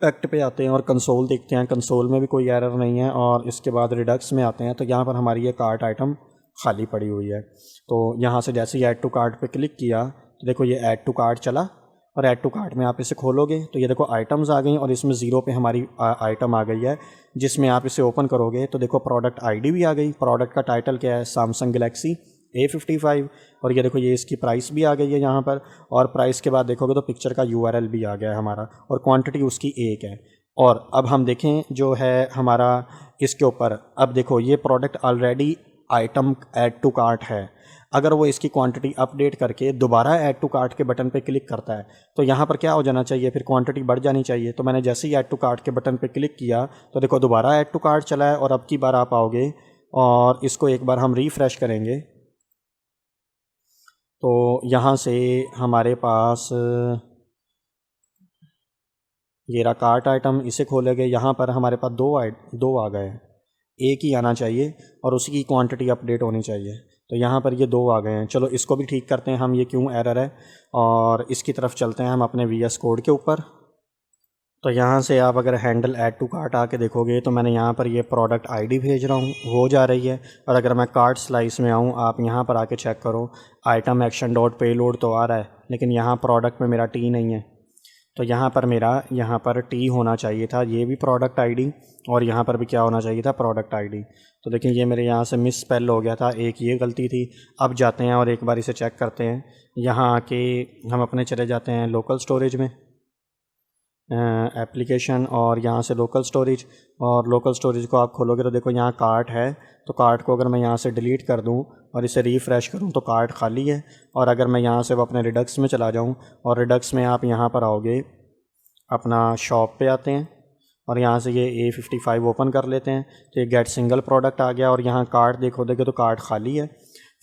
एक्ट पे आते हैं और कंसोल देखते हैं, कंसोल में भी कोई एरर नहीं है। और इसके बाद रिडक्स में आते हैं तो यहाँ पर हमारी ये कार्ट आइटम खाली पड़ी हुई है। तो यहाँ से जैसे ही ऐड टू कार्ट पे क्लिक किया तो देखो ये ऐड टू कार्ट चला, और ऐड टू कार्ट में आप इसे खोलोगे तो ये देखो आइटम्स आ गई और इसमें ज़ीरो पे हमारी आइटम आ गई है, जिसमें आप इसे ओपन करोगे तो देखो प्रोडक्ट आईडी भी आ गई। प्रोडक्ट का टाइटल क्या है, सैमसंग गैलेक्सी A55, और ये देखो ये इसकी प्राइस भी आ गई है यहाँ पर। और प्राइस के बाद देखोगे तो पिक्चर का URL भी आ गया है हमारा, और क्वांटिटी उसकी एक है। और अब हम देखें जो है हमारा इसके ऊपर, अब देखो ये product already item add to cart है। अगर वो इसकी क्वांटिटी अपडेट करके दोबारा ऐड टू कार्ट के बटन पे क्लिक करता है तो यहाँ पर क्या हो जाना चाहिए, फिर क्वांटिटी बढ़ जानी चाहिए। तो मैंने जैसे ही ऐड टू कार्ट के बटन पे क्लिक किया तो देखो दोबारा ऐड टू कार्ट चला है। और अब की बार आप आओगे और इसको एक बार हम रिफ़्रेश करेंगे तो यहाँ से हमारे पास ये रहा कार्ट आइटम, इसे खोलेंगे, यहाँ पर हमारे पास दो आ गए, एक ही आना चाहिए और उसी की क्वांटिटी अपडेट होनी चाहिए। तो यहाँ पर ये दो आ गए हैं। चलो इसको भी ठीक करते हैं हम, ये क्यों एरर है, और इसकी तरफ चलते हैं हम अपने VS कोड के ऊपर। तो यहाँ से आप अगर हैंडल ऐड टू कार्ट आके देखोगे तो मैंने यहाँ पर ये प्रोडक्ट आईडी भेज रहा हूँ, हो जा रही है। और अगर मैं कार्ट स्लाइस में आऊँ, आप यहाँ पर आके चेक करो, आइटम एक्शन डॉट पेलोड तो आ रहा है, लेकिन यहाँ प्रोडक्ट में मेरा टी नहीं है। तो यहाँ पर मेरा यहाँ पर टी होना चाहिए था, ये भी प्रोडक्ट आईडी, और यहाँ पर भी क्या होना चाहिए था, प्रोडक्ट आईडी। तो देखिए ये मेरे यहाँ से मिस स्पेल हो गया था, एक ये गलती थी। अब जाते हैं और एक बार इसे चेक करते हैं। यहाँ आके हम अपने चले जाते हैं लोकल स्टोरेज में, एप्लीकेशन, और यहाँ से लोकल स्टोरेज। और लोकल स्टोरेज को आप खोलोगे तो देखो यहाँ कार्ट है। तो कार्ट को अगर मैं यहाँ से डिलीट कर दूँ और इसे रिफ़्रेश करूँ तो कार्ट खाली है। और अगर मैं यहाँ से अपने रिडक्स में चला जाऊँ, और रिडक्स में आप यहाँ पर आओगे, अपना शॉप पे आते हैं और यहाँ से ये A55 ओपन कर लेते हैं तो ये गेट सिंगल प्रोडक्ट आ गया। और यहाँ कार्ट देखोगे तो कार्ट खाली है।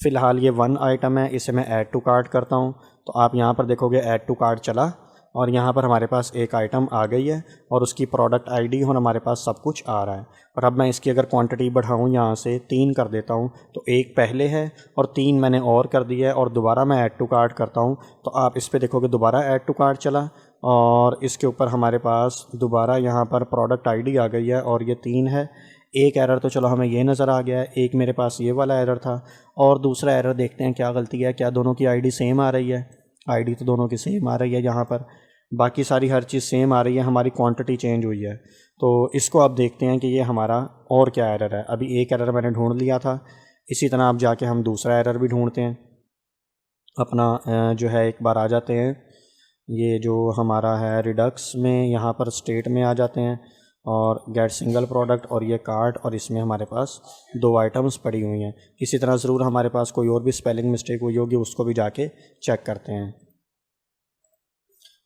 फ़िलहाल ये 1 आइटम है, इसे मैं ऐड टू कार्ट करता हूँ तो आप यहाँ पर देखोगे ऐड टू कार्ट चला, और यहाँ पर हमारे पास एक आइटम आ गई है और उसकी प्रोडक्ट आईडी और हमारे पास सब कुछ आ रहा है। और अब मैं इसकी अगर क्वांटिटी बढ़ाऊँ, यहाँ से 3 कर देता हूँ तो एक पहले है और 3 मैंने और कर दिया है, और दोबारा मैं ऐड टू कार्ट करता हूँ तो आप इस पर देखोगे दोबारा ऐड टू कार्ट चला, और इसके ऊपर हमारे पास दोबारा यहाँ पर प्रोडक्ट आईडी आ गई है और ये 3 है। एक एरर तो चलो हमें ये नज़र आ गया है, एक मेरे पास ये वाला एरर था, और दूसरा एरर देखते हैं क्या गलती है, क्या दोनों की आईडी सेम आ रही है। आईडी तो दोनों की सेम आ रही है, यहाँ पर बाकी सारी हर चीज़ सेम आ रही है, हमारी क्वांटिटी चेंज हुई है। तो इसको अब देखते हैं कि ये हमारा और क्या एरर है। अभी एक एरर मैंने ढूंढ लिया था, इसी तरह अब जाके हम दूसरा एरर भी ढूंढते हैं। अपना जो है एक बार आ जाते हैं, ये जो हमारा है रिडक्स में, यहाँ पर स्टेट में आ जाते हैं और गेट सिंगल प्रोडक्ट, और ये कार्ट, और इसमें हमारे पास 2 आइटम्स पड़ी हुई हैं। इसी तरह ज़रूर हमारे पास कोई और भी स्पेलिंग मिस्टेक हुई होगी, उसको भी जाके चेक करते हैं।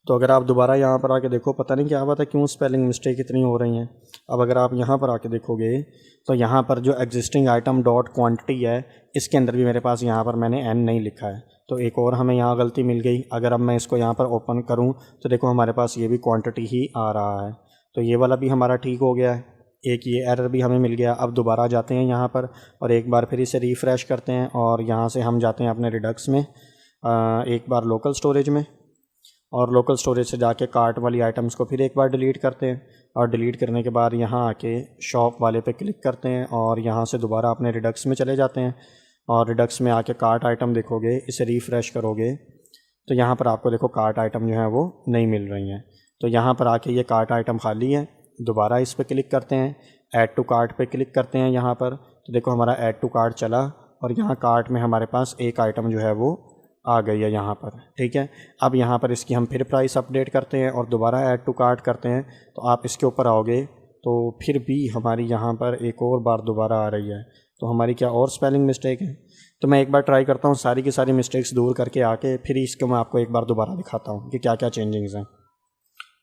तो अगर आप दोबारा यहाँ पर आके देखो, पता नहीं क्या बात है, क्यों स्पेलिंग मिस्टेक इतनी हो रही हैं। अब अगर आप यहाँ पर आके देखोगे तो यहाँ पर जो एग्जिस्टिंग आइटम डॉट क्वांटिटी है, इसके अंदर भी मेरे पास यहाँ पर मैंने n नहीं लिखा है, तो एक और हमें यहाँ गलती मिल गई। अगर अब मैं इसको यहाँ पर ओपन करूँ तो देखो हमारे पास ये भी क्वांटिटी ही आ रहा है, तो ये वाला भी हमारा ठीक हो गया है। एक ये एरर भी हमें मिल गया। अब दोबारा जाते हैं यहाँ पर और एक बार फिर इसे रिफ़्रेश करते हैं, और यहाँ से हम जाते हैं अपने रिडक्स में, एक बार लोकल स्टोरेज में, और लोकल स्टोरेज से जाके कार्ट वाली आइटम्स को फिर एक बार डिलीट करते हैं, और डिलीट करने के बाद यहाँ आके शॉप वाले पे क्लिक करते हैं, और यहाँ से दोबारा अपने रिडक्स में चले जाते हैं, और रिडक्स में आके कार्ट आइटम देखोगे, इसे रिफ़्रेश करोगे तो यहाँ पर आपको देखो कार्ट आइटम जो है वो नहीं मिल रही हैं। तो यहाँ पर आके ये कार्ट आइटम खाली है, दोबारा इस पर क्लिक करते हैं, ऐड टू कार्ट पे क्लिक करते हैं यहाँ पर, तो देखो हमारा ऐड टू कार्ट चला, और यहाँ कार्ट में हमारे पास एक आइटम जो है वो आ गई है यहाँ पर। ठीक है, अब यहाँ पर इसकी हम फिर प्राइस अपडेट करते हैं और दोबारा ऐड टू कार्ट करते हैं, तो आप इसके ऊपर आओगे तो फिर भी हमारी यहाँ पर एक और बार दोबारा आ रही है। तो हमारी क्या और स्पेलिंग मिस्टेक है? तो मैं एक बार ट्राई करता हूँ सारी की सारी मिस्टेक्स दूर करके आके फिर इसको मैं आपको एक बार दोबारा दिखाता हूँ कि क्या क्या चेंजिंग्स हैं।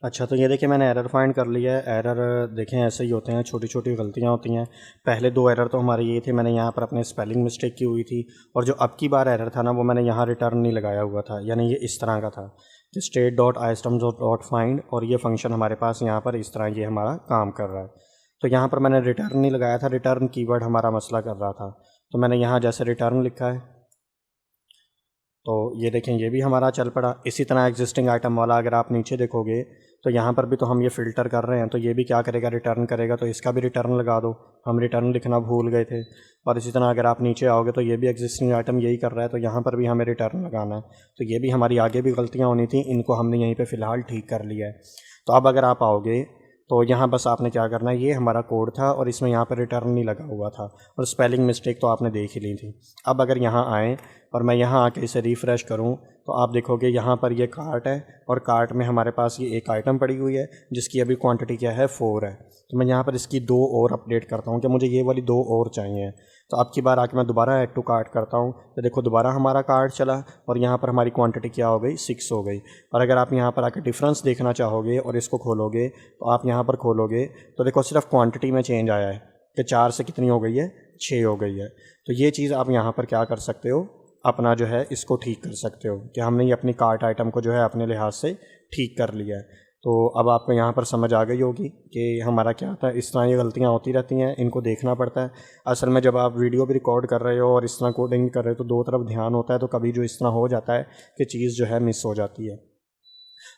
अच्छा, तो ये देखिए मैंने एरर फाइंड कर लिया है। एरर देखें ऐसे ही होते हैं, छोटी छोटी गलतियाँ होती हैं। पहले 2 एरर तो हमारे ये थे, मैंने यहाँ पर अपने स्पेलिंग मिस्टेक की हुई थी, और जो अब की बार एरर था ना वो मैंने यहाँ रिटर्न नहीं लगाया हुआ था, यानी ये इस तरह का था कि state dot item dot find, और ये फंक्शन हमारे पास यहाँ पर इस तरह ये हमारा काम कर रहा है। तो यहाँ पर मैंने रिटर्न नहीं लगाया था, रिटर्न कीवर्ड हमारा मसला कर रहा था। तो मैंने यहाँ जैसे रिटर्न लिखा है तो ये देखें ये भी हमारा चल पड़ा। इसी तरह एग्जिस्टिंग आइटम वाला अगर आप नीचे देखोगे तो यहाँ पर भी तो हम ये फ़िल्टर कर रहे हैं, तो ये भी क्या करेगा, रिटर्न करेगा। तो इसका भी रिटर्न लगा दो, हम रिटर्न लिखना भूल गए थे। और इसी तरह अगर आप नीचे आओगे तो ये भी एग्जिस्टिंग आइटम यही कर रहा है, तो यहाँ पर भी हमें रिटर्न लगाना है। तो ये भी हमारी आगे भी गलतियाँ होनी थी, इनको हमने यहीं पर फ़िलहाल ठीक कर लिया है। तो अब अगर आप आओगे तो यहाँ बस आपने क्या करना है, ये हमारा कोड था और इसमें यहाँ पर रिटर्न नहीं लगा हुआ था, और स्पेलिंग मिस्टेक तो आपने देख ही ली थी। अब अगर यहाँ आएँ और मैं यहाँ आके इसे रिफ़्रेश करूँ तो आप देखोगे यहाँ पर ये कार्ट है, और कार्ट में हमारे पास ये एक आइटम पड़ी हुई है जिसकी अभी क्वांटिटी क्या है, 4 है। तो मैं यहाँ पर इसकी 2 और अपडेट करता हूँ कि मुझे ये वाली 2 और चाहिए। तो अब की बार आके मैं दोबारा ऐड टू कार्ट करता हूँ, तो देखो दोबारा हमारा कार्ट चला और यहाँ पर हमारी क्वांटिटी क्या हो गई, 6 हो गई। और अगर आप यहाँ पर आके डिफरेंस देखना चाहोगे और इसको खोलोगे तो आप यहाँ पर खोलोगे तो देखो सिर्फ क्वांटिटी में चेंज आया है कि 4 से कितनी हो गई है, 6 हो गई है। तो ये चीज़ आप यहाँ पर क्या कर सकते हो, अपना जो है इसको ठीक कर सकते हो कि हमने ये अपनी कार्ट आइटम को जो है अपने लिहाज से ठीक कर लिया है। तो अब आपको यहाँ पर समझ आ गई होगी कि हमारा क्या था। इस तरह ये गलतियाँ होती रहती हैं, इनको देखना पड़ता है। असल में जब आप वीडियो भी रिकॉर्ड कर रहे हो और इस तरह कोडिंग कर रहे हो तो दो तरफ ध्यान होता है, तो कभी जो इस तरह हो जाता है कि चीज़ जो है मिस हो जाती है।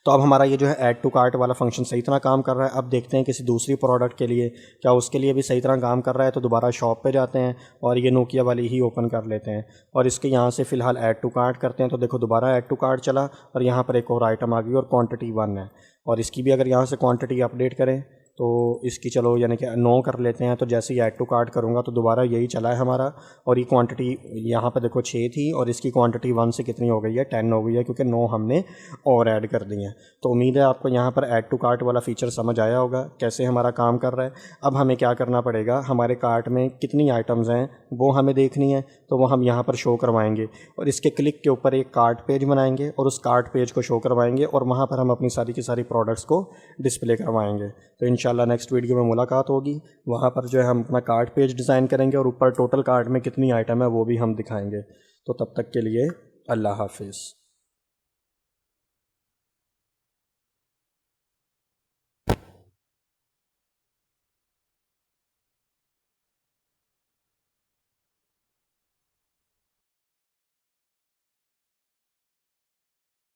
तो अब हमारा ये जो है ऐड टू कार्ट वाला फंक्शन सही तरह काम कर रहा है। अब देखते हैं किसी दूसरी प्रोडक्ट के लिए क्या उसके लिए भी सही तरह काम कर रहा है। तो दोबारा शॉप पे जाते हैं और ये नोकिया वाली ही ओपन कर लेते हैं और इसके यहाँ से फ़िलहाल ऐड टू कार्ट करते हैं। तो देखो दोबारा ऐड टू कार्ट चला और यहाँ पर एक और आइटम आ गई और क्वांटिटी 1 है। और इसकी भी अगर यहाँ से क्वांटिटी अपडेट करें तो इसकी चलो यानी कि 9 कर लेते हैं। तो जैसे ही ऐड टू कार्ट करूँगा तो दोबारा यही चला है हमारा, और ये क्वांटिटी यहाँ पे देखो 6 थी और इसकी क्वांटिटी 1 से कितनी हो गई है, 10 हो गई है, क्योंकि 9 हमने और ऐड कर दी हैं। तो उम्मीद है आपको यहाँ पर ऐड टू कार्ट वाला फ़ीचर समझ आया होगा कैसे हमारा काम कर रहा है। अब हमें क्या करना पड़ेगा, हमारे कार्ट में कितनी आइटम्स हैं वो हमें देखनी है, तो वो हम यहाँ पर शो करवाएंगे और इसके क्लिक के ऊपर एक कार्ट पेज बनाएंगे और उस कार्ट पेज को शो करवाएंगे और वहाँ पर हम अपनी सारी की सारी प्रोडक्ट्स को डिस्प्ले करवाएंगे। तो इंशाल्लाह नेक्स्ट वीडियो में मुलाकात होगी, वहाँ पर जो है हम अपना कार्ट पेज डिज़ाइन करेंगे और ऊपर टोटल कार्ट में कितनी आइटम है वो भी हम दिखाएंगे। तो तब तक के लिए अल्लाह हाफिज़।